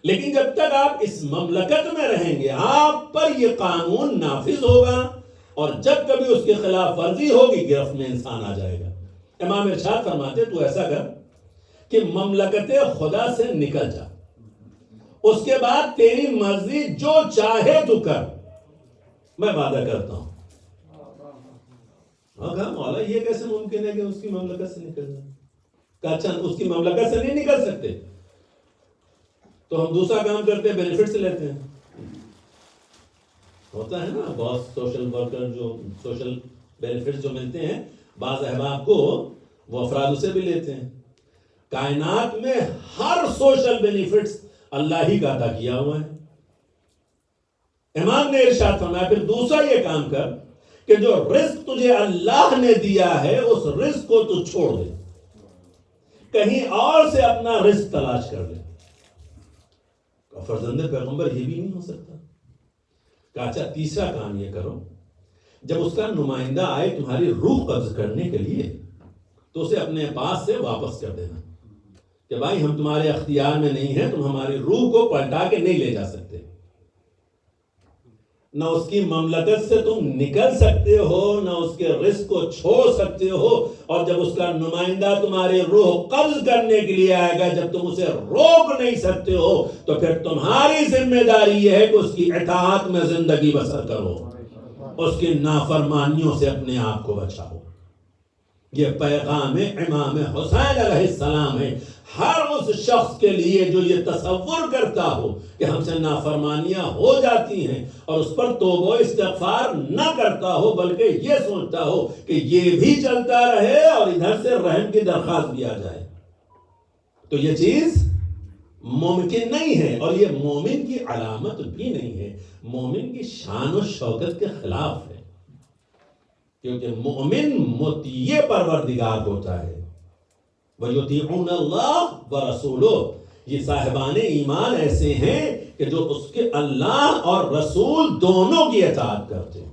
لیکن جب تک آپ اس مملکت میں رہیں گے آپ پر یہ قانون نافذ ہوگا, اور جب کبھی اس کے خلاف ورزی ہوگی گرفت میں انسان آ جائے گا. امام ارشاد فرماتے تو ایسا کر کہ مملکت خدا سے نکل جا, اس کے بعد تیری مرضی جو چاہے تو کر, میں وعدہ کرتا ہوں. کہا مولا یہ کیسے ممکن ہے کہ اس کی مملکت سے نکل جائے؟ کہا اچھا اس کی مملکت سے نہیں نکل سکتے تو ہم دوسرا کام کرتے ہیں, بینیفٹس لیتے ہیں. ہوتا ہے نا بہت سوشل ورکر جو سوشل بینیفٹس جو ملتے ہیں بعض احباب کو, وہ افراد اسے بھی لیتے ہیں. کائنات میں ہر سوشل بینیفٹس اللہ ہی کا عطا کیا ہوا ہے. امام نے ارشاد فرمایا پھر دوسرا یہ کام کر کہ جو رزق تجھے اللہ نے دیا ہے اس رزق کو تو چھوڑ دے, کہیں اور سے اپنا رزق تلاش کر لے. فرزند پیغمبر یہ بھی نہیں ہو سکتا. کہا اچھا تیسرا کام یہ کرو, جب اس کا نمائندہ آئے تمہاری روح قبض کرنے کے لیے تو اسے اپنے پاس سے واپس کر دینا کہ بھائی ہم تمہارے اختیار میں نہیں ہیں, تم ہماری روح کو پلٹا کے نہیں لے جا سکتے. نہ اس کی مملکت سے تم نکل سکتے ہو, نہ اس کے رزق کو چھوڑ سکتے ہو, اور جب اس کا نمائندہ تمہاری روح قبض کرنے کے لیے آئے گا جب تم اسے روک نہیں سکتے ہو تو پھر تمہاری ذمہ داری یہ ہے کہ اس کی اطاعت میں زندگی بسر کرو, اس کی نافرمانیوں سے اپنے آپ کو بچاؤ. یہ پیغام امام حسین علیہ السلام ہے ہر اس شخص کے لیے جو یہ تصور کرتا ہو کہ ہم سے نافرمانیاں ہو جاتی ہیں اور اس پر توبہ و استغفار نہ کرتا ہو, بلکہ یہ سوچتا ہو کہ یہ بھی چلتا رہے اور ادھر سے رحم کی درخواست بھی آ جائے. تو یہ چیز ممکن نہیں ہے اور یہ مومن کی علامت بھی نہیں ہے, مومن کی شان و شوکت کے خلاف ہے. کیونکہ مومن مطیع پروردگار ہوتا ہے. وَيُطِيعُونَ اللَّهَ وَرَسُولُهُ, یہ صاحبان ایمان ایسے ہیں کہ جو اس کے اللہ اور رسول دونوں کی اطاعت کرتے ہیں.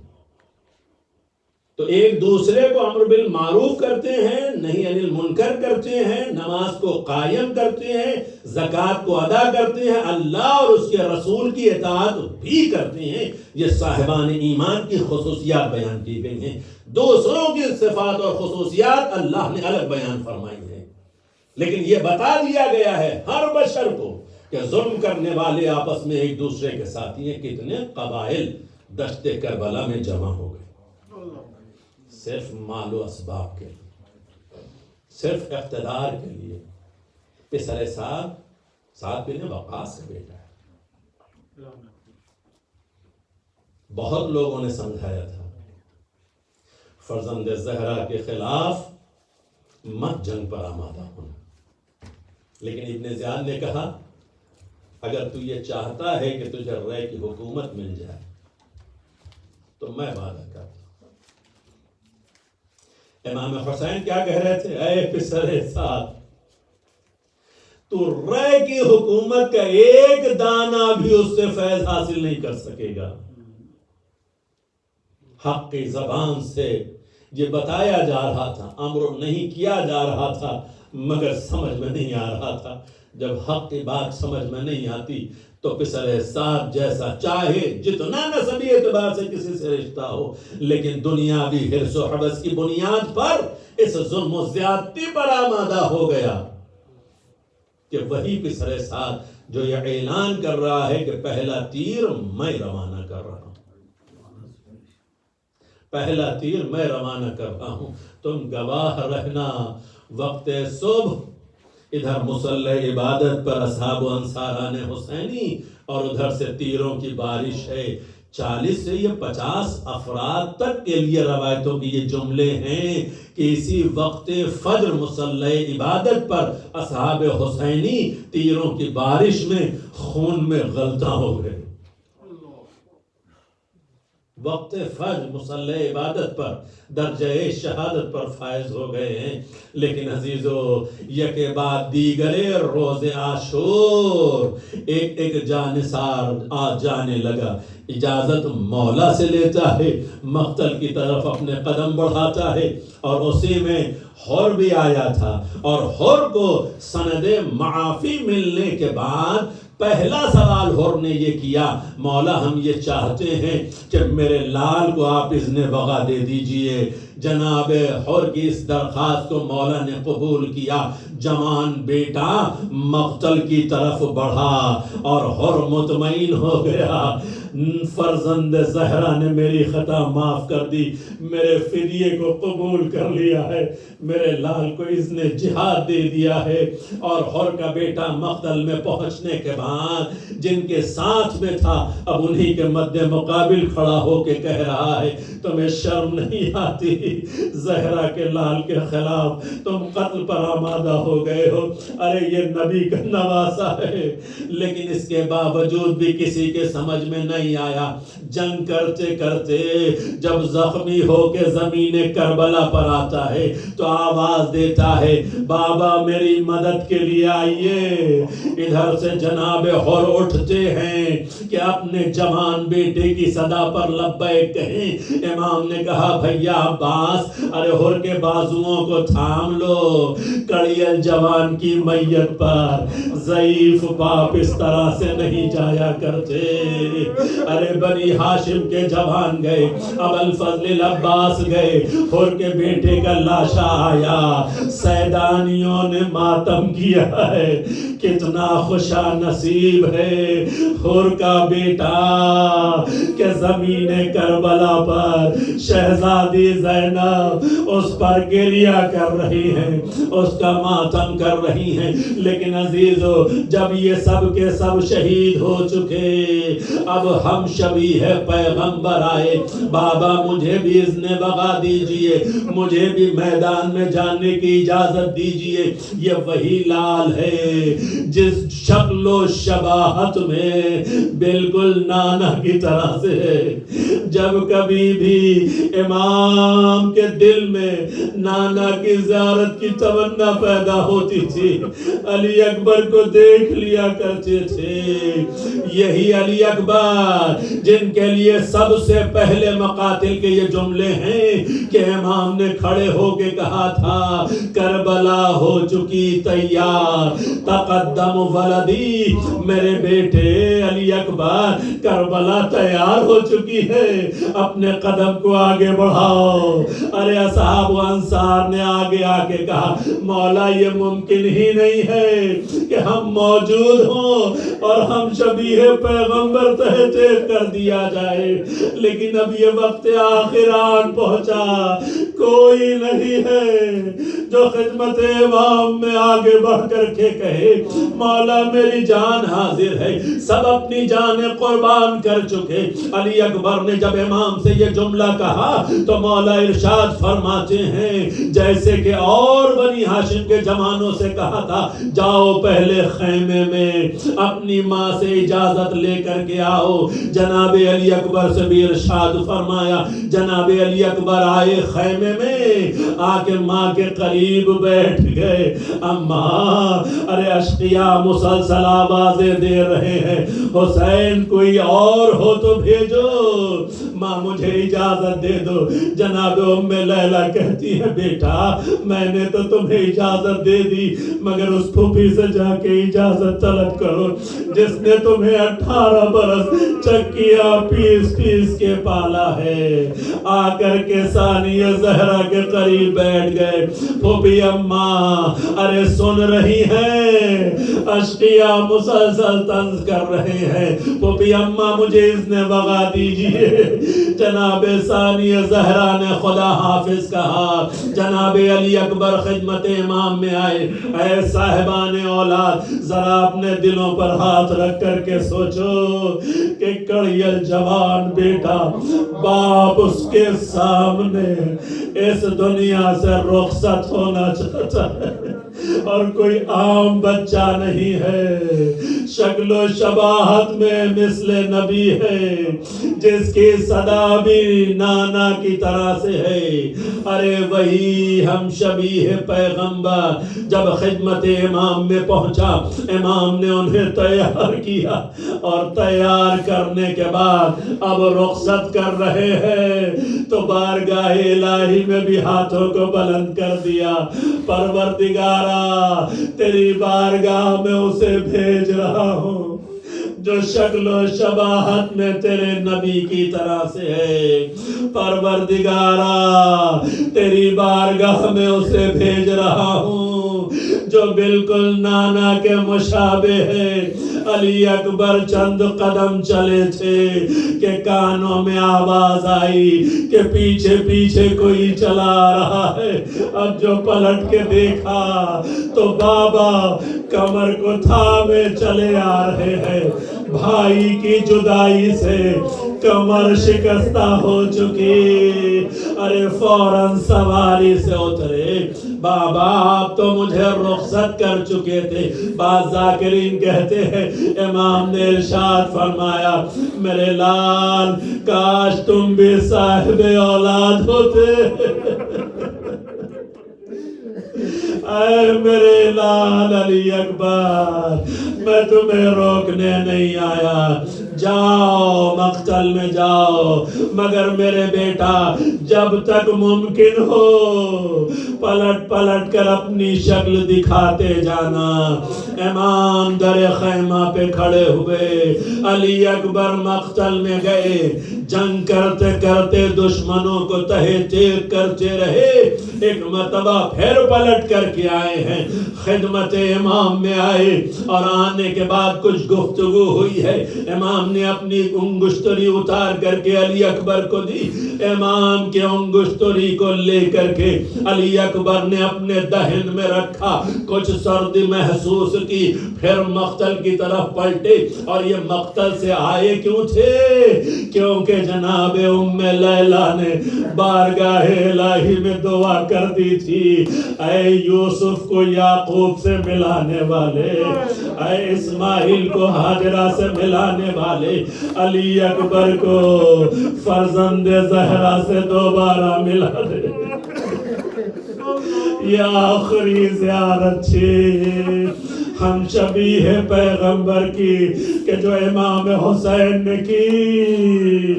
تو ایک دوسرے کو امر بالمعروف کرتے ہیں، نہی عن المنکر کرتے ہیں، نماز کو قائم کرتے ہیں، زکوٰۃ کو ادا کرتے ہیں، اللہ اور اس کے رسول کی اطاعت بھی کرتے ہیں۔ یہ صاحبان ایمان کی خصوصیات بیان کی گئی ہیں۔ دوسروں کی صفات اور خصوصیات اللہ نے الگ بیان فرمائی ہیں، لیکن یہ بتا دیا گیا ہے ہر بشر کو کہ ظلم کرنے والے آپس میں ایک دوسرے کے ساتھی ہیں۔ کتنے قبائل دشت کربلا میں جمع ہو گئے صرف مال و اسباب کے لیے، صرف اقتدار کے لیے۔ پسر سعد بن وقاص کا بیٹا ہے۔ بہت لوگوں نے سمجھایا تھا فرزند زہرا کے خلاف مت جنگ پر آمادہ ہونا، لیکن ابن زیاد نے کہا اگر تو یہ چاہتا ہے کہ تجھے رے کی حکومت مل جائے تو میں وعدہ کرتا ہوں۔ امام حسین کیا کہہ رہے تھے؟ اے پسر سعد، تو رے کی حکومت کا ایک دانہ بھی اس سے فیض حاصل نہیں کر سکے گا۔ حق کی زبان سے یہ بتایا جا رہا تھا، امر نہیں کیا جا رہا تھا، مگر سمجھ میں نہیں آ رہا تھا۔ جب حق کی بات سمجھ میں نہیں آتی تو پسر سعد جیسا چاہے جتنا نسبی اعتبار سے کسی سے رشتہ ہو، لیکن دنیاوی حرص و حوث کی بنیاد پر اس ظلم و زیادتی پر آمادہ ہو گیا کہ وہی پسر سعد جو یہ اعلان کر رہا ہے کہ پہلا تیر میں روانہ کر رہا ہوں، پہلا تیر میں روانہ کر رہا ہوں، تم گواہ رہنا۔ وقت صبح ادھر مصلی عبادت پر اصحاب و انصاران حسینی اور ادھر سے تیروں کی بارش ہے۔ 40 سے یہ 50 افراد تک کے لیے روایتوں کی یہ جملے ہیں کہ اسی وقت فجر مصلی عبادت پر اصحاب حسینی تیروں کی بارش میں خون میں غلطاں ہو گئے۔ وقت فجر مصلی عبادت پر درجہ شہادت پر فائز ہو گئے ہیں، لیکن عزیزو یکے بعد دیگرے روز عاشور ایک ایک جانثار آج جانے لگا۔ اجازت مولا سے لیتا ہے، مقتل کی طرف اپنے قدم بڑھاتا ہے، اور اسی میں حر بھی آیا تھا، اور حر کو سند معافی ملنے کے بعد پہلا سوال حر نے یہ کیا، مولا ہم یہ چاہتے ہیں کہ میرے لال کو آپ اذن وغا دے دیجئے۔ جناب حر کی اس درخواست کو مولا نے قبول کیا۔ جوان بیٹا مقتل کی طرف بڑھا اور حر مطمئن ہو گیا، فرزند زہرا نے میری خطا معاف کر دی، میرے فدیے کو قبول کر لیا ہے، میرے لال کو اذن جہاد دے دیا ہے۔ اور حر کا بیٹا مقتل میں پہنچنے کے بعد جن کے ساتھ میں تھا اب انہی کے مد مقابل کھڑا ہو کے کہہ رہا ہے تمہیں شرم نہیں آتی؟ زہرا کے لال کے خلاف تم قتل پر آمادہ ہو گئے ہو، ارے یہ نبی کا نواسا ہے۔ لیکن اس کے باوجود بھی کسی کے سمجھ میں نہیں آیا۔ جنگ کرتے کرتے جب زخمی ہو کے زمین کربلا پر آتا ہے تو آواز دیتا ہے بابا میری مدد کے لیے آئیے۔ ادھر سے جناب حر اٹھتے ہیں کہ اپنے جوان بیٹے کی صدا پر لبیک کہیں۔ امام نے کہا بھیا عباس ارے حر کے بازوؤں کو تھام لو، کڑیل جوان کی میت پر ضعیف باپ اس طرح سے نہیں جایا کرتے۔ ارے بنی ہاشم کے جوان گئے، اب الفضل العباس گئے، حر کے بیٹے کا لاشا آیا، سیدانیوں نے ماتم کیا ہے۔ کتنا خوشا نصیب ہے حر کا بیٹا کہ زمین کربلا پر شہزادی زینب اس پر گریہ کر رہی ہیں، اس کا ماتم کر رہی ہیں۔ لیکن عزیزو جب یہ سب کے سب شہید ہو چکے، اب ہم شبیہ پیغمبر آئے، بابا مجھے بھی اذن وغا دیجئے، مجھے بھی میدان میں جانے کی اجازت دیجئے۔ یہ وہی لال ہے جس شکل و شباہت میں بالکل نانا کی طرح سے ہے۔ جب کبھی بھی امام کے دل میں نانا کی زیارت کی تمنا پیدا ہوتی تھی، علی اکبر کو دیکھ لیا کرتے تھے۔ یہی علی اکبر جن کے لیے سب سے پہلے مقاتل کے یہ جملے ہیں کہ امام نے کھڑے ہو کے کہا تھا کربلا ہو چکی تیار، تقدم ولدی، میرے بیٹے علی اکبر کربلا تیار ہو چکی ہے، اپنے قدم کو آگے بڑھاؤ۔ ارے اصحاب و انصار نے آگے آ کے کہا مولا یہ ممکن ہی نہیں ہے کہ ہم موجود ہوں اور ہم شبیہ پیغمبر تہتے کر دیا جائے، لیکن اب یہ وقت آخر آن پہنچا، کوئی نہیں ہے جو خدمت امام میں آگے بڑھ کر کے کہے مولا میری جان حاضر ہے، سب اپنی جانیں قربان کر چکے۔ علی اکبر نے جب امام سے یہ جملہ کہا تو مولا ارشاد فرماتے ہیں جیسے کہ اور بنی ہاشم کے جوانوں سے کہا تھا جاؤ پہلے خیمے میں اپنی ماں سے اجازت لے کر کے آؤ، جناب علی اکبر سے بھی ارشاد فرمایا، جناب علی اکبر آئے خیمے میں، آ کے ماں کے قریب بیٹھ گئے۔ اماں ارے اشقیاء مسلسل آوازیں دے رہے ہیں حسین کوئی اور ہو تو بھیجو، ماں مجھے اجازت دے دو۔ جناب ام لیلہ کہتی ہے بیٹا میں نے تو تمہیں اجازت دے دی مگر اس پھوپھی سے جا کے اجازت طلب کرو جس نے تمہیں 18 برس چکیاں پیس پیس کے پالا ہے۔ آ کر کے ثانیہ زہرا کے قریب بیٹھ گئے۔ پھوپھی اماں ارے سن رہی ہیں، اشقیاء مسلسل طنز کر رہے ہیں، پھوپھی اماں مجھے اذن بغا دیجئے۔ جناب ثانیہ زہرا نے خدا حافظ کہا، جناب علی اکبر خدمت امام میں آئے۔ اے صاحبان اولاد ذرا اپنے دلوں پر ہاتھ رکھ کر کے سوچو کہ کڑیل جوان بیٹا باپ اس کے سامنے اس دنیا سے رخصت ہونا چاہتا ہے اور کوئی عام بچہ نہیں ہے، شکل و شباہت میں مثل نبی ہے، جس کی صدا بھی نانا کی طرح سے ہے۔ ارے وہی ہم شبیہ پیغمبر جب خدمت امام میں پہنچا، امام نے انہیں تیار کیا اور تیار کرنے کے بعد اب رخصت کر رہے ہیں تو بارگاہ الہی میں بھی ہاتھوں کو بلند کر دیا، پروردگارا تیری بارگاہ میں اسے بھیج رہا ہوں جو شکل و شباہت میں تیرے نبی کی طرح سے ہے، پروردگارا تیری بارگاہ میں اسے بھیج رہا ہوں جو بالکل نانا کے مشابہ ہے۔ علی اکبر چند قدم چلے تھے کہ کانوں میں آواز آئی کہ پیچھے پیچھے کوئی چلا رہا ہے۔ اب جو پلٹ کے دیکھا تو بابا کمر کو تھامے چلے آ رہے ہیں، بھائی کی جدائی سے کمر شکستہ ہو چکی۔ ارے فوراً سواری سے اترے، بابا آپ تو مجھے رخصت کر چکے تھے۔ بعض ذاکرین کہتے ہیں امام نے ارشاد فرمایا میرے لال کاش تم بھی صاحب اولاد ہوتے، اے میرے لال علی اکبر میں تمہیں روکنے نہیں آیا، جاؤ مقتل میں جاؤ، مگر میرے بیٹا جب تک ممکن ہو پلٹ پلٹ کر اپنی شکل دکھاتے جانا۔ امام در خیمہ پہ کھڑے ہوئے، علی اکبر مقتل میں گئے، جنگ کرتے کرتے دشمنوں کو تہے تیر کرتے رہے، ایک مرتبہ پھر پلٹ کر کے آئے ہیں، خدمت امام میں آئے اور آنے کے بعد کچھ گفتگو ہوئی ہے۔ امام نے اپنی انگشتری اتار کر کے علی اکبر کو دی، امام کے انگشتری کو لے کر کے علی اکبر نے اپنے دہن میں رکھا، کچھ سردی محسوس کی، پھر مقتل کی طرف پلٹے۔ اور یہ مقتل سے آئے کیوں تھے؟ کیونکہ جناب ام لیلا نے بارگاہ الہی میں دعا کر دی تھی، اے یوسف کو یعقوب سے ملانے والے، اے اسماعیل کو ہاجرہ سے ملانے والے، علی اکبر کو فرزند زہرا سے دوبارہ ملا دے۔ یہ آخری زیارت تھی ہم شبیہ پیغمبر کی کہ جو امام حسین نے کی،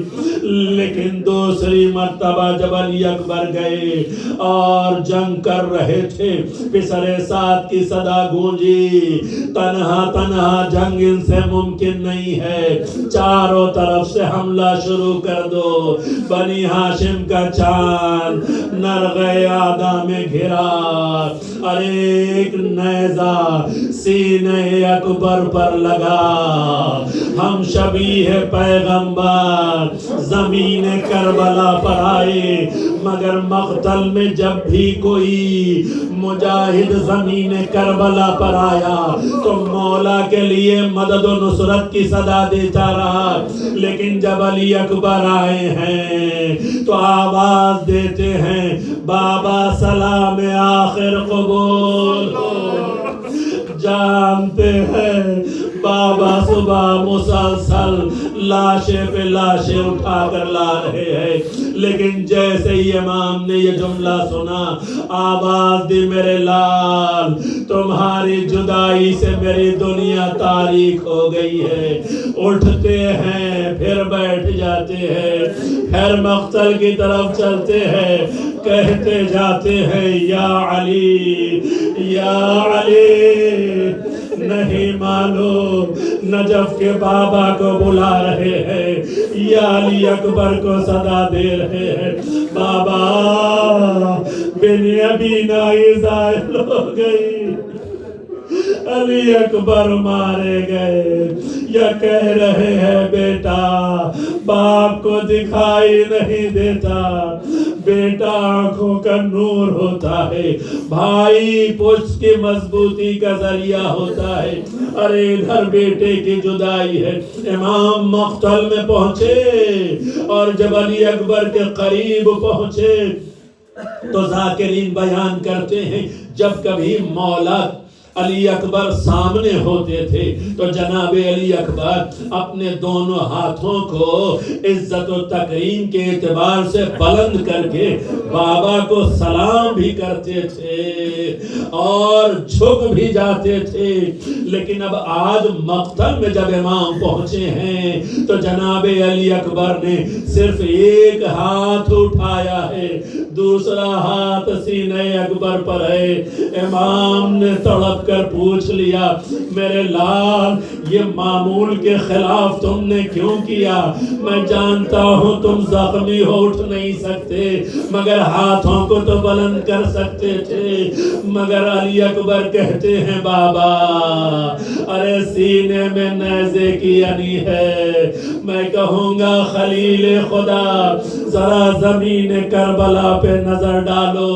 لیکن دوسری مرتبہ جب علی اکبر گئے اور جنگ کر رہے تھے، پسر سعد کی صدا گونجی، تنہا تنہا جنگ ان سے ممکن نہیں ہے، چاروں طرف سے حملہ شروع کر دو۔ بنی ہاشم کا چاند نرغے آدھا میں گھرا اور ایک نیزہ سینے اکبر پر لگا۔ ہم شبیہ پیغمبر زمین کربلا پر آئے، مگر مقتل میں جب بھی کوئی مجاہد زمین کربلا پر آیا تو مولا کے لیے مدد و نصرت کی صدا دیتا رہا، لیکن جب علی اکبر آئے ہیں تو آواز دیتے ہیں بابا سلام آخر قبول ہو۔ جانتے ہیں بابا صبح مسلسل لاشیں پہ لاشیں اٹھا کر لا رہے ہیں، لیکن جیسے ہی امام نے یہ جملہ سنا، آواز دی میرے لال تمہاری جدائی سے میری دنیا تاریک ہو گئی ہے۔ اٹھتے ہیں پھر بیٹھ جاتے ہیں، پھر مقتل کی طرف چلتے ہیں، کہتے جاتے ہیں یا علی یا علی، نہیں معلوم نجف کے بابا کو بلا رہے ہیں یا علی اکبر کو صدا دے رہے ہیں۔ بابا بنیامین زائل ہو گئی، علی اکبر مارے گئے، یا کہہ رہے ہیں بیٹا باپ کو دکھائی نہیں دیتا، بیٹا آنکھوں کا نور ہوتا ہے، بھائی پشت کی مضبوطی کا ذریعہ ہوتا ہے، ارے ادھر بیٹے کی جدائی ہے۔ امام مقتل میں پہنچے اور جب علی اکبر کے قریب پہنچے تو ذاکرین بیان کرتے ہیں جب کبھی مولا علی اکبر سامنے ہوتے تھے تو جناب علی اکبر اپنے دونوں ہاتھوں کو عزت و تکریم کے اعتبار سے بلند کر کے بابا کو سلام بھی کرتے تھے اور جھک بھی جاتے تھے، لیکن اب آج مقتل میں جب امام پہنچے ہیں تو جناب علی اکبر نے صرف ایک ہاتھ اٹھایا ہے، دوسرا ہاتھ سینے اکبر پر ہے۔ امام نے تڑپ کر پوچھ لیا میرے لال یہ معمول کے خلاف تم نے کیوں کیا؟ میں جانتا ہوں تم زخمی ہو اٹھ نہیں سکتے، مگر ہاتھوں کو تو بلند کر سکتے تھے۔ مگر علی اکبر کہتے ہیں بابا ارے سینے میں نیزے کی یعنی ہے، میں کہوں گا خلیل خدا ذرا زمین کربلا پہ نظر ڈالو،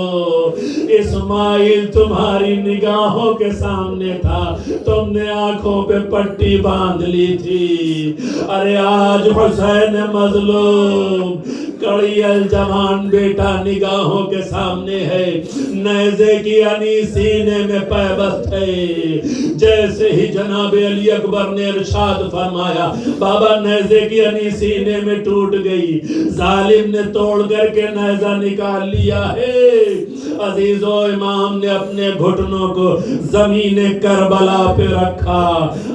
اسماعیل تمہاری نگاہوں کے سامنے تھا، تم نے آنکھوں پہ پٹی باندھ لی تھی، ارے آج حسین مظلوم کڑی الجوان بیٹا نگاہوں کے سامنے ہے، نیزے کی یعنی سینے میں پیوست ہے۔ جیسے ہی جناب علی اکبر نے ارشاد فرمایا بابا نیزے کی یعنی سینے میں ٹوٹ گئی، ظالم نے توڑ کر کے نیزہ نکال لیا ہے۔ عزیزو امام نے اپنے گھٹنوں کو زمین کربلا پہ رکھا،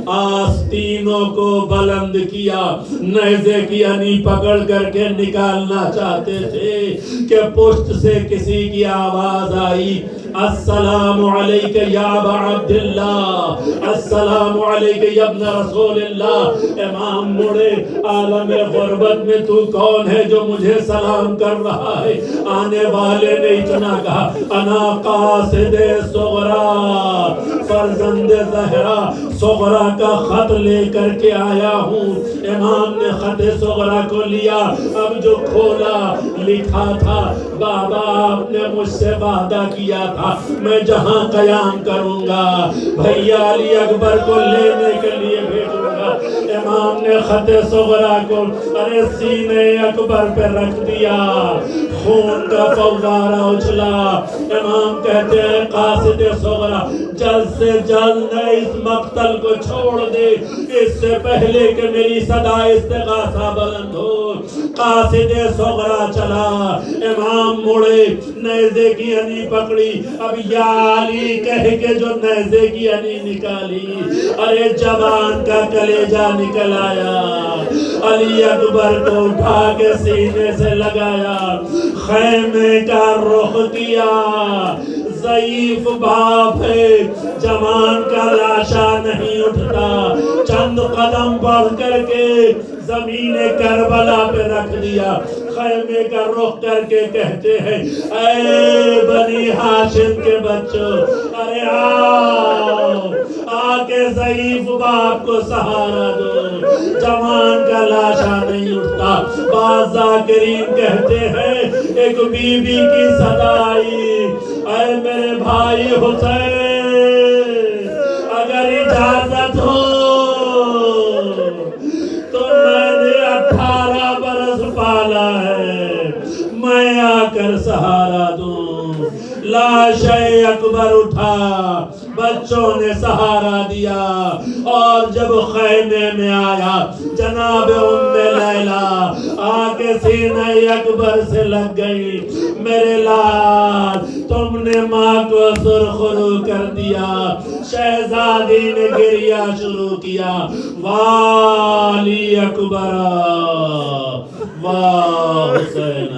آستینوں کو بلند کیا، نیزے کی یعنی پکڑ کر کے نکالنا چاہتے تھے کہ پشت سے کسی کی آواز آئی السلام علیک یا ابا عبداللہ، السلام علیک یا ابن رسول اللہ۔ امام مڑے، عالم غربت میں تو کون ہے جو مجھے سلام کر رہا ہے؟ آنے والے نے اتنا کہا انا قاصد صغرا، فرزند زہرا صغرا کا خط لے کر کے آیا ہوں۔ امام نے خط صغرا کو لیا، اب جو کھولا لکھا تھا بابا آپ نے مجھ سے وعدہ کیا تھا میں جہاں قیام کروں گا بھیا علی اکبر کو لینے کے لیے بھیجوں گا۔ امام نے خط صغرا کو ارے سینے اکبر پہ رکھ دیا، خون کا فوارہ اچھلا۔ امام کہتے ہیں قاصد صغرا جلد سے جلد اس مقتل کو چھوڑ دے، اس سے پہلے کہ میری صدا استغاثہ بلند ہو۔ قاصد صغرا چلا، امام مڑے، نیزے کی انی پکڑی، اب یا علی کہہ کے جو نیزے کی انی نکالی، ارے جوان کا کلیجہ نکل آیا۔ علی اکبر کو اٹھا کے سینے سے لگایا، خیمے کا رخ کیا۔ ضعیف باپ ہے، جوان کا لاشا نہیں اٹھتا، چند قدم بڑھ کر کے زمین کربلا پہ رکھ دیا، خیمے کا رخ کر کے کہتے ہیں اے بنی ہاشم کے بچوں، ارے آؤ، آ کے ضعیف باپ کو سہارا دو، جوان کا لاشا نہیں اٹھتا۔ بعض ذاکرین کہتے ہیں ایک بی بی کی صدا آئی، اے میرے بھائی حسین، اگر اجازت ہو تو میں نے 18 برس پالا ہے، میں آ کر سہارا دوں۔ لاش اکبر اٹھا، بچوں نے سہارا دیا، اور جب خیمے میں آیا جناب ام لیلا آ کے سینہ اکبر سے لگ گئی، میرے لال تم نے ماں کو سرخرو کر دیا۔ شہزادی نے گریہ شروع کیا، والی اکبر واہ حسین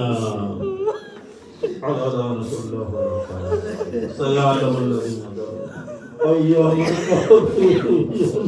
صلی اللہ علیہ وسلم۔